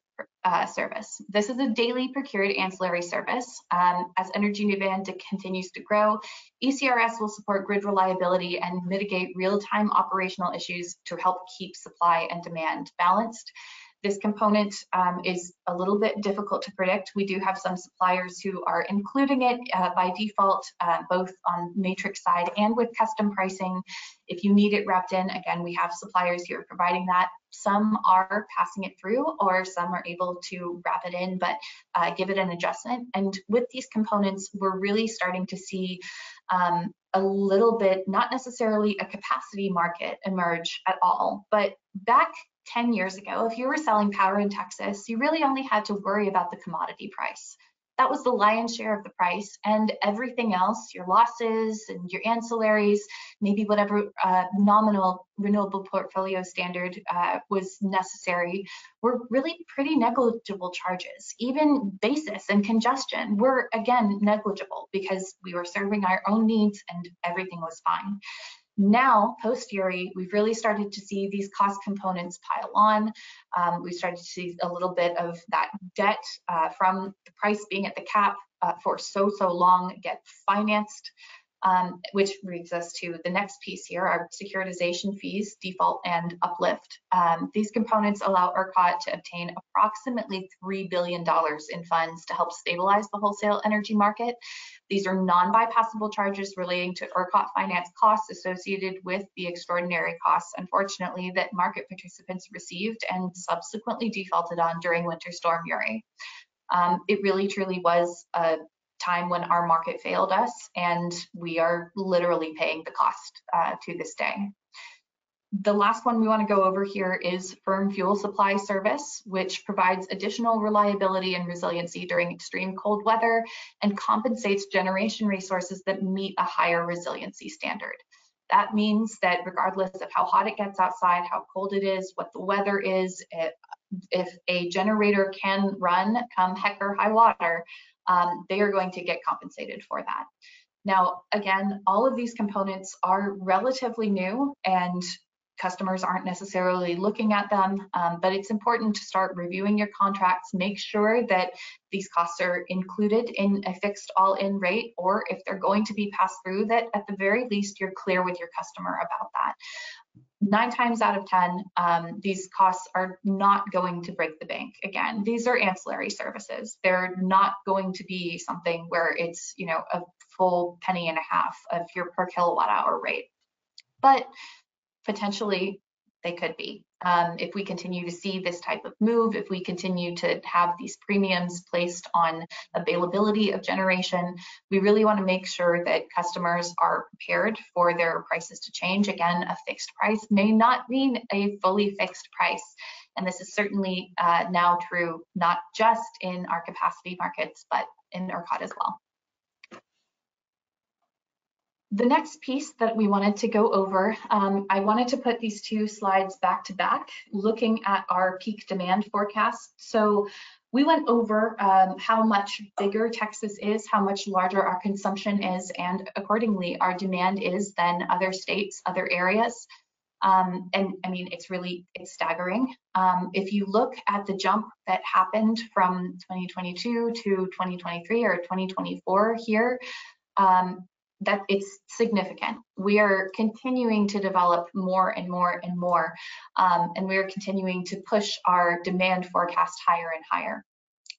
Speaker 2: service. This is a daily procured ancillary service. As energy demand continues to grow, ECRS will support grid reliability and mitigate real-time operational issues to help keep supply and demand balanced. This component is a little bit difficult to predict. We do have some suppliers who are including it by default, both on matrix side and with custom pricing. If you need it wrapped in, again, we have suppliers who are providing that. Some are passing it through, or some are able to wrap it in, but give it an adjustment. And with these components, we're really starting to see a little bit, not necessarily a capacity market emerge at all, but back 10 years ago, if you were selling power in Texas, you really only had to worry about the commodity price. That was the lion's share of the price, and everything else, your losses and your ancillaries, maybe whatever nominal renewable portfolio standard was necessary, were really pretty negligible charges. Even basis and congestion were, again, negligible because we were serving our own needs and everything was fine. Now, post-Uri, we've really started to see these cost components pile on. We started to see a little bit of that debt from the price being at the cap for so long get financed, which brings us to the next piece here, our securitization fees, default and uplift. These components allow ERCOT to obtain approximately $3 billion in funds to help stabilize the wholesale energy market. These are non-bypassable charges relating to ERCOT finance costs associated with the extraordinary costs, unfortunately, that market participants received and subsequently defaulted on during Winter Storm Uri. It really truly was a time when our market failed us, and we are literally paying the cost to this day. The last one we want to go over here is firm fuel supply service, which provides additional reliability and resiliency during extreme cold weather and compensates generation resources that meet a higher resiliency standard. That means that regardless of how hot it gets outside, how cold it is, what the weather is, if a generator can run come heck or high water, they are going to get compensated for that. Now, again, all of these components are relatively new and customers aren't necessarily looking at them, but it's important to start reviewing your contracts, make sure that these costs are included in a fixed all-in rate, or if they're going to be passed through, that at the very least you're clear with your customer about that. 9 times out of 10, these costs are not going to break the bank. Again, these are ancillary services. They're not going to be something where it's, you know, a full penny and a half of your per kilowatt hour rate, but potentially they could be. If we continue to see this type of move, if we continue to have these premiums placed on availability of generation, we really want to make sure that customers are prepared for their prices to change. Again, a fixed price may not mean a fully fixed price. And this is certainly now true, not just in our capacity markets, but in ERCOT as well. The next piece that we wanted to go over, I wanted to put these 2 slides back to back, looking at our peak demand forecast. So we went over how much bigger Texas is, how much larger our consumption is, and accordingly our demand is than other states, other areas. And I mean, it's staggering. If you look at the jump that happened from 2022 to 2023 or 2024 here, that it's significant. We are continuing to develop more and more and more, and we are continuing to push our demand forecast higher and higher.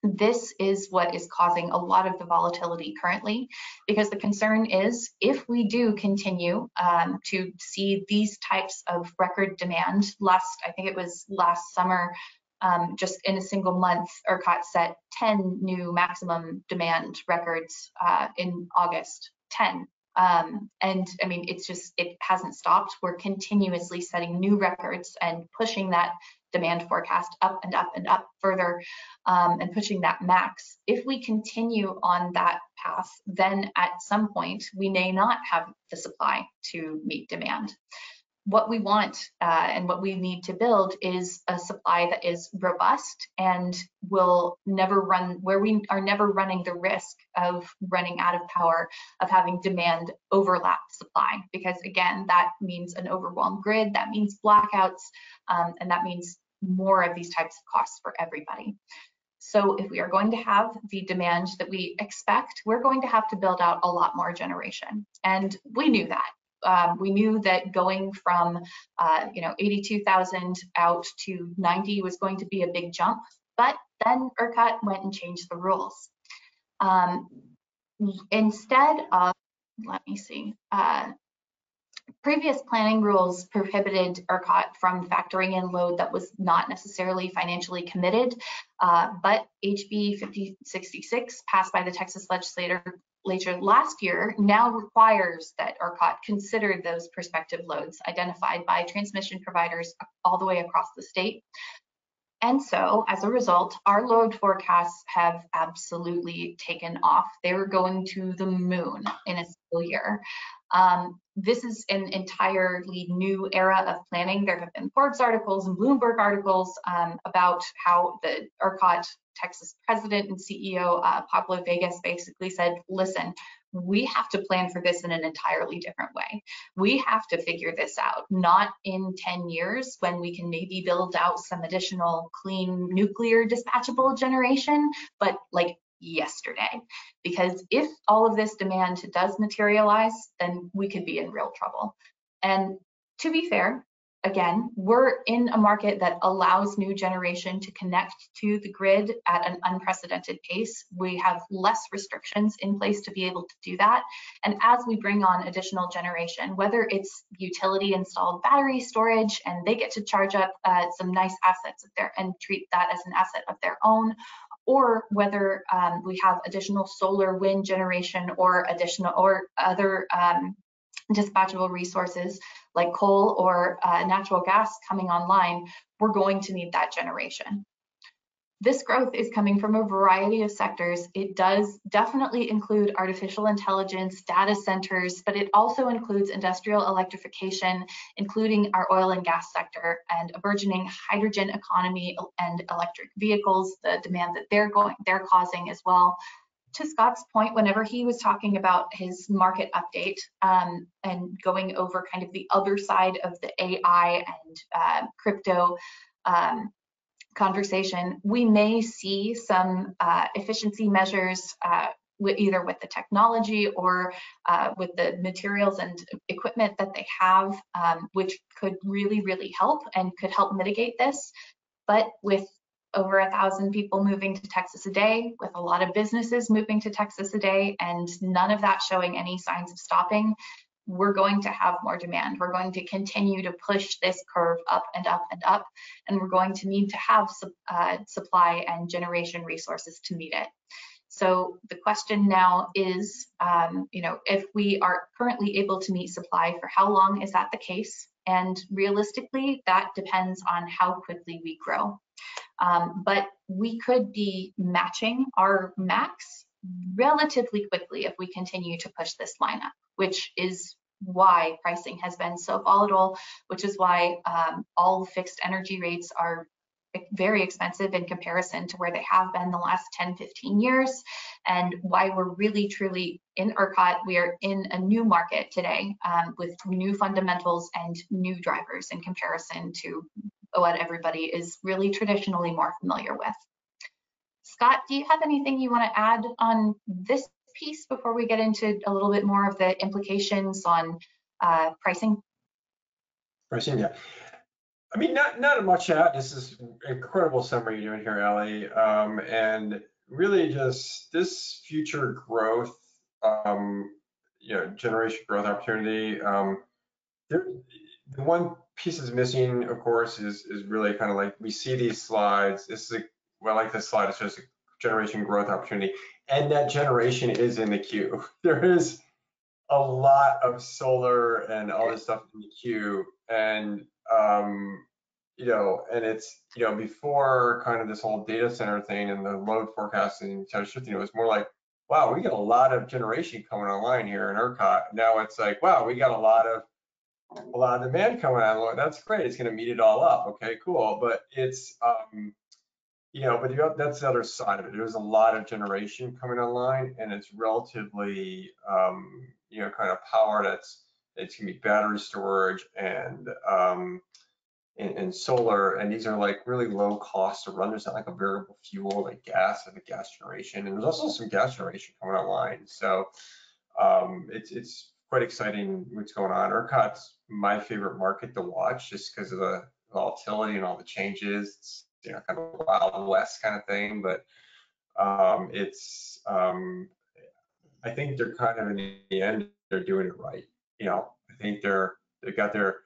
Speaker 2: This is what is causing a lot of the volatility currently, because the concern is if we do continue to see these types of record demand, I think it was last summer, just in a single month, ERCOT set 10 new maximum demand records in August. 10. And I mean, it hasn't stopped. We're continuously setting new records and pushing that demand forecast up and up and up further, and pushing that max. If we continue on that path, then at some point we may not have the supply to meet demand. What we want and what we need to build is a supply that is robust and will never run, where we are never running the risk of running out of power, of having demand overlap supply, because again, that means an overwhelmed grid, that means blackouts, and that means more of these types of costs for everybody. So if we are going to have the demand that we expect, we're going to have to build out a lot more generation. And we knew that. We knew that going from 82,000 out to 90 was going to be a big jump, but then ERCOT went and changed the rules. Instead of, let me see, previous planning rules prohibited ERCOT from factoring in load that was not necessarily financially committed, but HB 5066 passed by the Texas legislature last year now requires that ERCOT consider those prospective loads identified by transmission providers all the way across the state. And so as a result, our load forecasts have absolutely taken off. They were going to the moon in a single year. This is an entirely new era of planning. There have been Forbes articles and Bloomberg articles about how the ERCOT Texas president and CEO, Pablo Vegas, basically said, listen, we have to plan for this in an entirely different way. We have to figure this out, not in 10 years when we can maybe build out some additional clean nuclear dispatchable generation, but like yesterday. Because if all of this demand does materialize, then we could be in real trouble. And to be fair, again, we're in a market that allows new generation to connect to the grid at an unprecedented pace. We have less restrictions in place to be able to do that. And as we bring on additional generation, whether it's utility installed battery storage and they get to charge up some nice assets there and treat that as an asset of their own, or whether we have additional solar, wind generation, or additional or other dispatchable resources like coal or natural gas coming online, we're going to need that generation. This growth is coming from a variety of sectors. It does definitely include artificial intelligence, data centers, but it also includes industrial electrification, including our oil and gas sector, and a burgeoning hydrogen economy and electric vehicles, the demand that they're causing as well. To Scott's point, whenever he was talking about his market update and going over kind of the other side of the AI and crypto conversation, we may see some efficiency measures either with the technology or with the materials and equipment that they have, which could really, really help and could help mitigate this. But with over 1,000 people moving to Texas a day, with a lot of businesses moving to Texas a day, and none of that showing any signs of stopping, we're going to have more demand. We're going to continue to push this curve up and up and up, and we're going to need to have supply and generation resources to meet it. So the question now is, if we are currently able to meet supply, for how long is that the case? And realistically, that depends on how quickly we grow. But we could be matching our max relatively quickly if we continue to push this lineup, which is why pricing has been so volatile, which is why all fixed energy rates are very expensive in comparison to where they have been the last 10, 15 years, and why we're really, truly in ERCOT, we are in a new market today with new fundamentals and new drivers in comparison to what everybody is really traditionally more familiar with. Scott, do you have anything you want to add on this piece before we get into a little bit more of the implications on pricing?
Speaker 1: Pricing, yeah. I mean, not much to add. This is an incredible summary you're doing here, Allie. And really just this future growth, generation growth opportunity. The one piece that's missing, of course, is really kind of like we see these slides. This is well, like this slide. It's just a generation growth opportunity, and that generation is in the queue. There is a lot of solar and all this stuff in the queue, and and it's, before kind of this whole data center thing and the load forecasting kind of shifting, it was more like, wow, we got a lot of generation coming online here in ERCOT. Now it's like, wow, we got a lot of demand coming on. That's great. It's going to meet it all up. Okay, cool. But it's, that's the other side of it. There's a lot of generation coming online, and it's relatively, kind of power it's going to be battery storage and solar, and these are like really low cost to run. There's not like a variable fuel like gas and the gas generation, and there's also some gas generation coming online. So it's quite exciting what's going on. ERCOT's my favorite market to watch just because of the volatility and all the changes. It's kind of a Wild West kind of thing, but I think they're kind of in the end they're doing it right. I think they've got their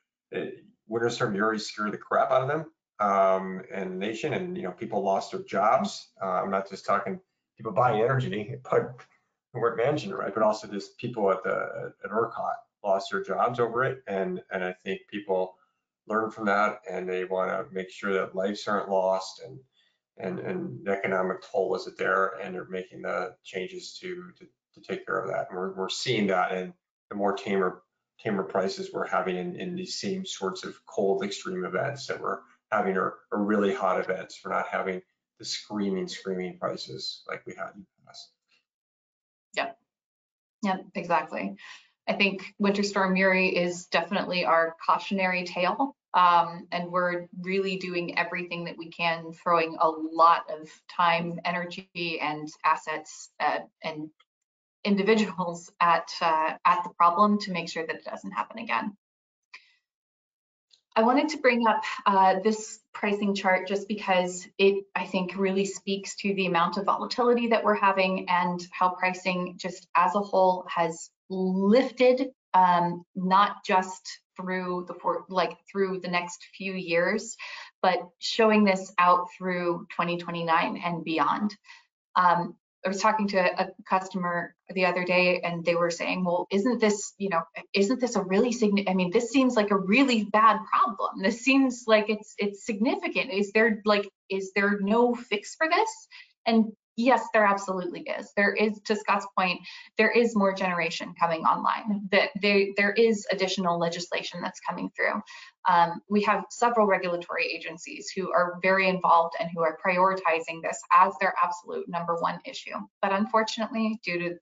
Speaker 1: Winter Storm Uri scared the crap out of them and the nation, and people lost their jobs. I'm not just talking people buying energy, but who weren't managing it right, but also just people at ERCOT lost their jobs over it, and I think people learn from that, and they want to make sure that lives aren't lost, and the economic toll isn't there, and they're making the changes to take care of that. And we're seeing that in the more tamer prices we're having in these same sorts of cold extreme events that we're having are really hot events. We're not having the screaming prices like we had in the past.
Speaker 2: Yep, exactly. I think Winter Storm Uri is definitely our cautionary tale, and we're really doing everything that we can, throwing a lot of time, energy, and assets and individuals at the problem to make sure that it doesn't happen again. I wanted to bring up this pricing chart just because it, I think, really speaks to the amount of volatility that we're having and how pricing just as a whole has lifted, not just through the next few years, but showing this out through 2029 and beyond. I was talking to a customer the other day, and they were saying, well, isn't this a really significant, I mean, this seems like a really bad problem. This seems like it's significant. Is there no fix for this? And yes, there absolutely is. There is, to Scott's point, there is more generation coming online. That there is additional legislation that's coming through. We have several regulatory agencies who are very involved and who are prioritizing this as their absolute #1 issue. But unfortunately, due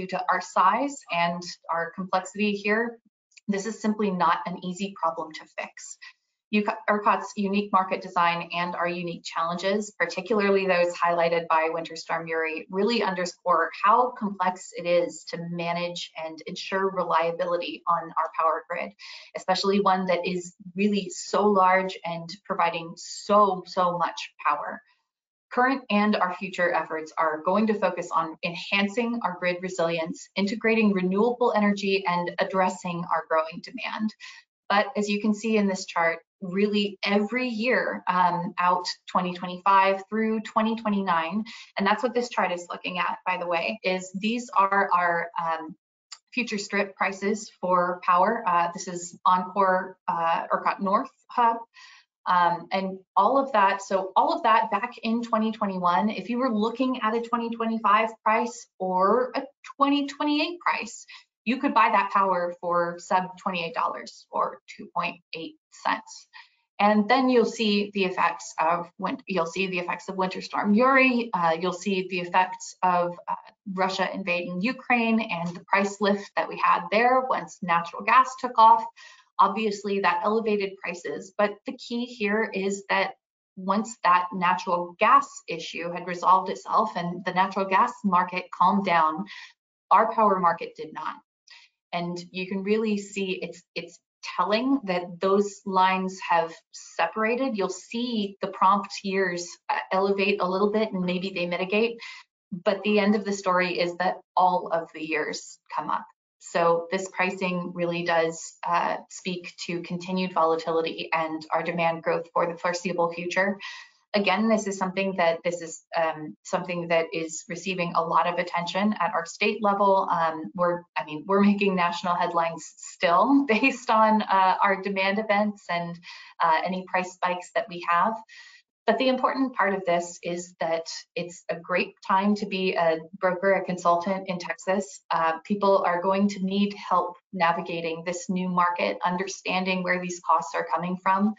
Speaker 2: to our size and our complexity here, this is simply not an easy problem to fix. ERCOT's unique market design and our unique challenges, particularly those highlighted by Winter Storm Uri, really underscore how complex it is to manage and ensure reliability on our power grid, especially one that is really so large and providing so much power. Current and our future efforts are going to focus on enhancing our grid resilience, integrating renewable energy, and addressing our growing demand. But as you can see in this chart, really every year out 2025 through 2029, and that's what this chart is looking at, by the way, is these are our future strip prices for power. This is Encore ERCOT North Hub. And all of that, so all of that back in 2021, if you were looking at a 2025 price or a 2028 price, you could buy that power for sub $28 or 2.8 cents. And then you'll see the effects of Winter Storm Uri. You'll see the effects of Russia invading Ukraine and the price lift that we had there once natural gas took off. Obviously, that elevated prices. But the key here is that once that natural gas issue had resolved itself and the natural gas market calmed down, our power market did not. And you can really see it's telling that those lines have separated. You'll see the prompt years elevate a little bit and maybe they mitigate, but the end of the story is that all of the years come up. So this pricing really does speak to continued volatility and our demand growth for the foreseeable future. Again, this is something that is receiving a lot of attention at our state level. We're making national headlines still based on our demand events and any price spikes that we have. But the important part of this is that it's a great time to be a broker, a consultant in Texas. People are going to need help navigating this new market, understanding where these costs are coming from.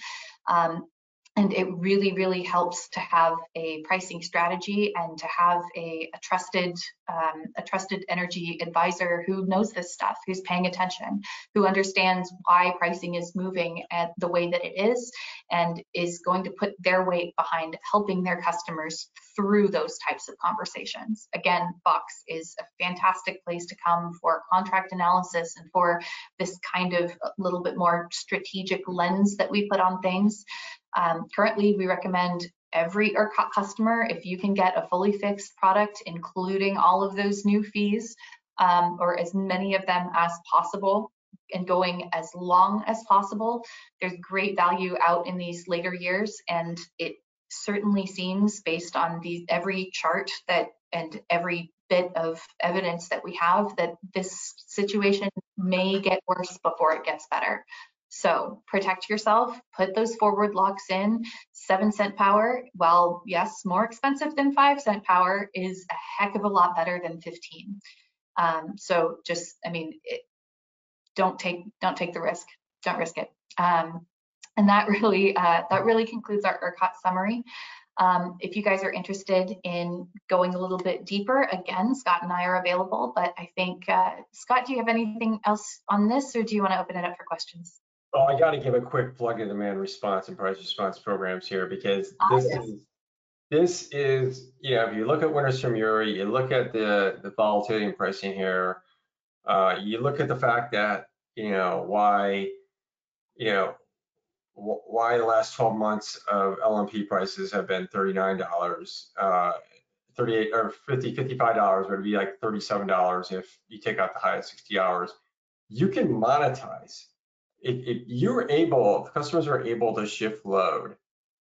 Speaker 2: And it really, really helps to have a pricing strategy and to have a trusted energy advisor who knows this stuff, who's paying attention, who understands why pricing is moving at the way that it is, and is going to put their weight behind helping their customers through those types of conversations. Again, Box is a fantastic place to come for contract analysis and for this kind of a little bit more strategic lens that we put on things. Currently, we recommend every ERCOT customer, if you can get a fully fixed product, including all of those new fees, or as many of them as possible, and going as long as possible, there's great value out in these later years. And it certainly seems, based on every chart and every bit of evidence that we have, that this situation may get worse before it gets better. So protect yourself, put those forward locks in. 7-cent power, while yes, more expensive than 5-cent power, is a heck of a lot better than 15. So just, don't take the risk. Don't risk it. And that really concludes our ERCOT summary. If you guys are interested in going a little bit deeper, again, Scott and I are available. But I think, Scott, do you have anything else on this, or do you want to open it up for questions?
Speaker 1: Well, I got to give a quick plug in demand response and price response programs here, because this is, if you look at Winter Storm Uri, you look at the volatility in pricing here, you look at the fact that, why the last 12 months of LMP prices have been $39, $38 or $50, $55, but it'd be like $37 if you take out the high of 60 hours. You can monetize. If the customers are able to shift load,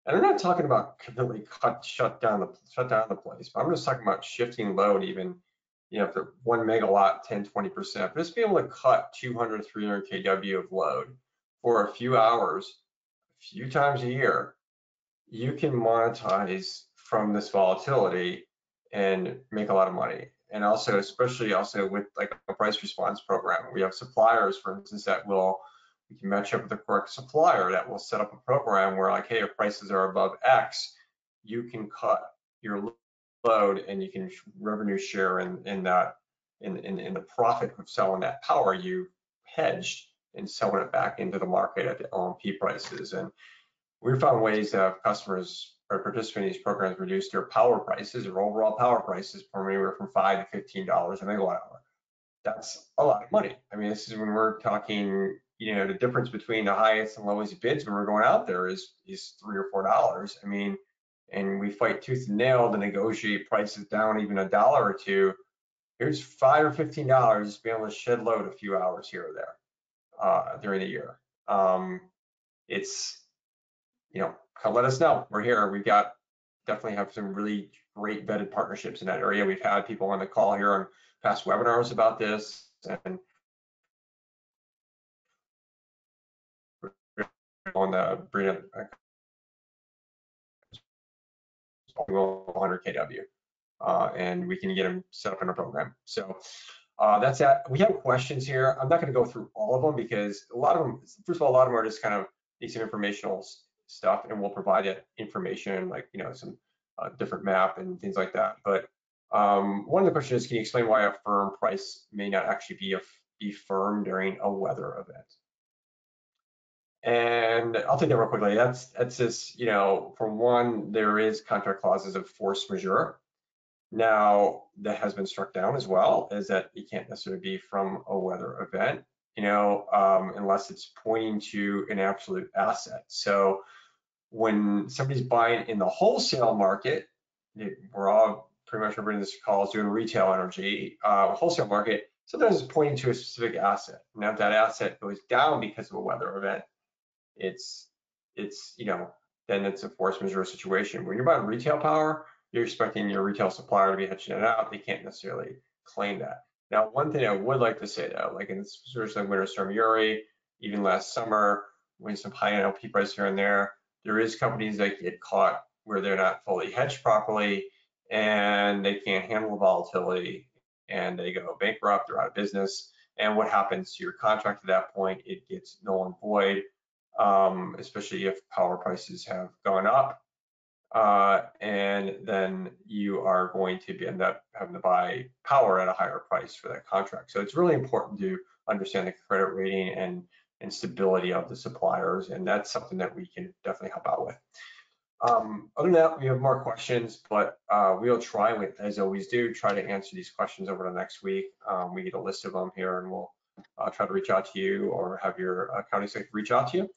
Speaker 1: and I'm not talking about completely shut down the place, but I'm just talking about shifting load, even, if they're 1 megawatt, 10, 20%, just be able to cut 200, 300 kW of load for a few hours, a few times a year, you can monetize from this volatility and make a lot of money. And also, especially with like a price response program, we have suppliers, for instance, that we can match up with the correct supplier that will set up a program where, like, hey, if prices are above X, you can cut your load and you can revenue share in the profit of selling that power you hedged and selling it back into the market at the LMP prices. And we found ways to have customers or participating in these programs reduce their power prices or overall power prices from anywhere from $5 to $15 a megawatt hour. That's a lot of money. This is when we're talking, the difference between the highest and lowest bids when we're going out there is $3 or $4. And we fight tooth and nail to negotiate prices down even $1 or $2. Here's $5 or $15 to be able to shed load a few hours here or there during the year. It's, come let us know. We're here. We've definitely have some really great vetted partnerships in that area. We've had people on the call here on past webinars about this, and on the Brina 100 kW, and we can get them set up in a program. So that's that. We have questions here. I'm not going to go through all of them because a lot of them, first of all, a lot of them are just kind of need some informational stuff, and we'll provide that information, like some different map and things like that. But one of the questions is, can you explain why a firm price may not actually be firm during a weather event? And I'll take that real quickly. That's just, for one, there is contract clauses of force majeure. Now, that has been struck down as well, is that it can't necessarily be from a weather event, unless it's pointing to an absolute asset. So when somebody's buying in the wholesale market, we're all pretty much everybody in this call is doing retail energy, wholesale market, sometimes it's pointing to a specific asset. Now, if that asset goes down because of a weather event, it's then it's a force majeure situation. When you're buying retail power, you're expecting your retail supplier to be hedging it out. They can't necessarily claim that. Now, one thing I would like to say though, like in especially Winter Storm Uri, even last summer, when some high NLP price here and there is companies that get caught where they're not fully hedged properly and they can't handle the volatility and they go bankrupt, they're out of business. And what happens to your contract at that point? It gets null and void, especially if power prices have gone up. And then you are going to end up having to buy power at a higher price for that contract. So it's really important to understand the credit rating and stability of the suppliers, and that's something that we can definitely help out with. Other than that, we have more questions, but we'll try, as always do, try to answer these questions over the next week. We get a list of them here, and we'll try to reach out to you or have your accounting staff reach out to you.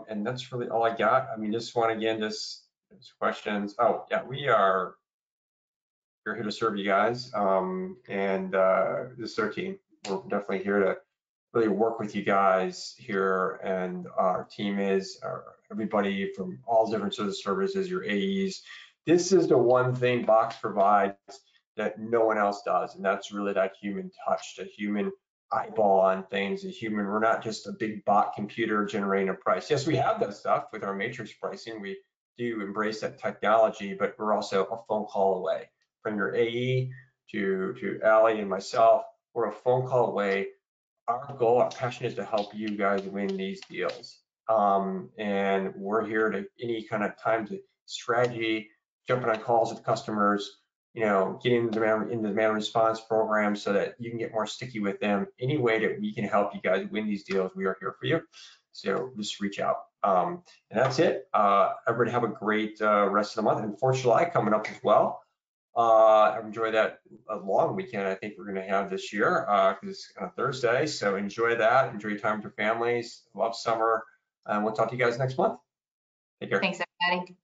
Speaker 1: And that's really all I got. I mean, just want to, again, just questions. Oh, yeah, we're here to serve you guys. And this is our team. We're definitely here to really work with you guys here. And our team is everybody from all different sorts of services, your AEs. This is the one thing Box provides that no one else does. And that's really that human touch, the human eyeball on things, a human. We're not just a big bot computer generating a price. Yes, we have that stuff with our matrix pricing. We do embrace that technology, but we're also a phone call away from your AE to Allie and myself. We're a phone call away. Our goal, our passion is to help you guys win these deals. And we're here to any kind of time to strategy, jumping on calls with customers, getting in the demand response program so that you can get more sticky with them. Any way that we can help you guys win these deals, we are here for you. So just reach out. And that's it. Everybody have a great rest of the month. And 4th of July coming up as well. Enjoy that long weekend I think we're going to have this year because it's on Thursday. So enjoy that. Enjoy your time with your families. Love summer. And we'll talk to you guys next month. Take care.
Speaker 2: Thanks, everybody.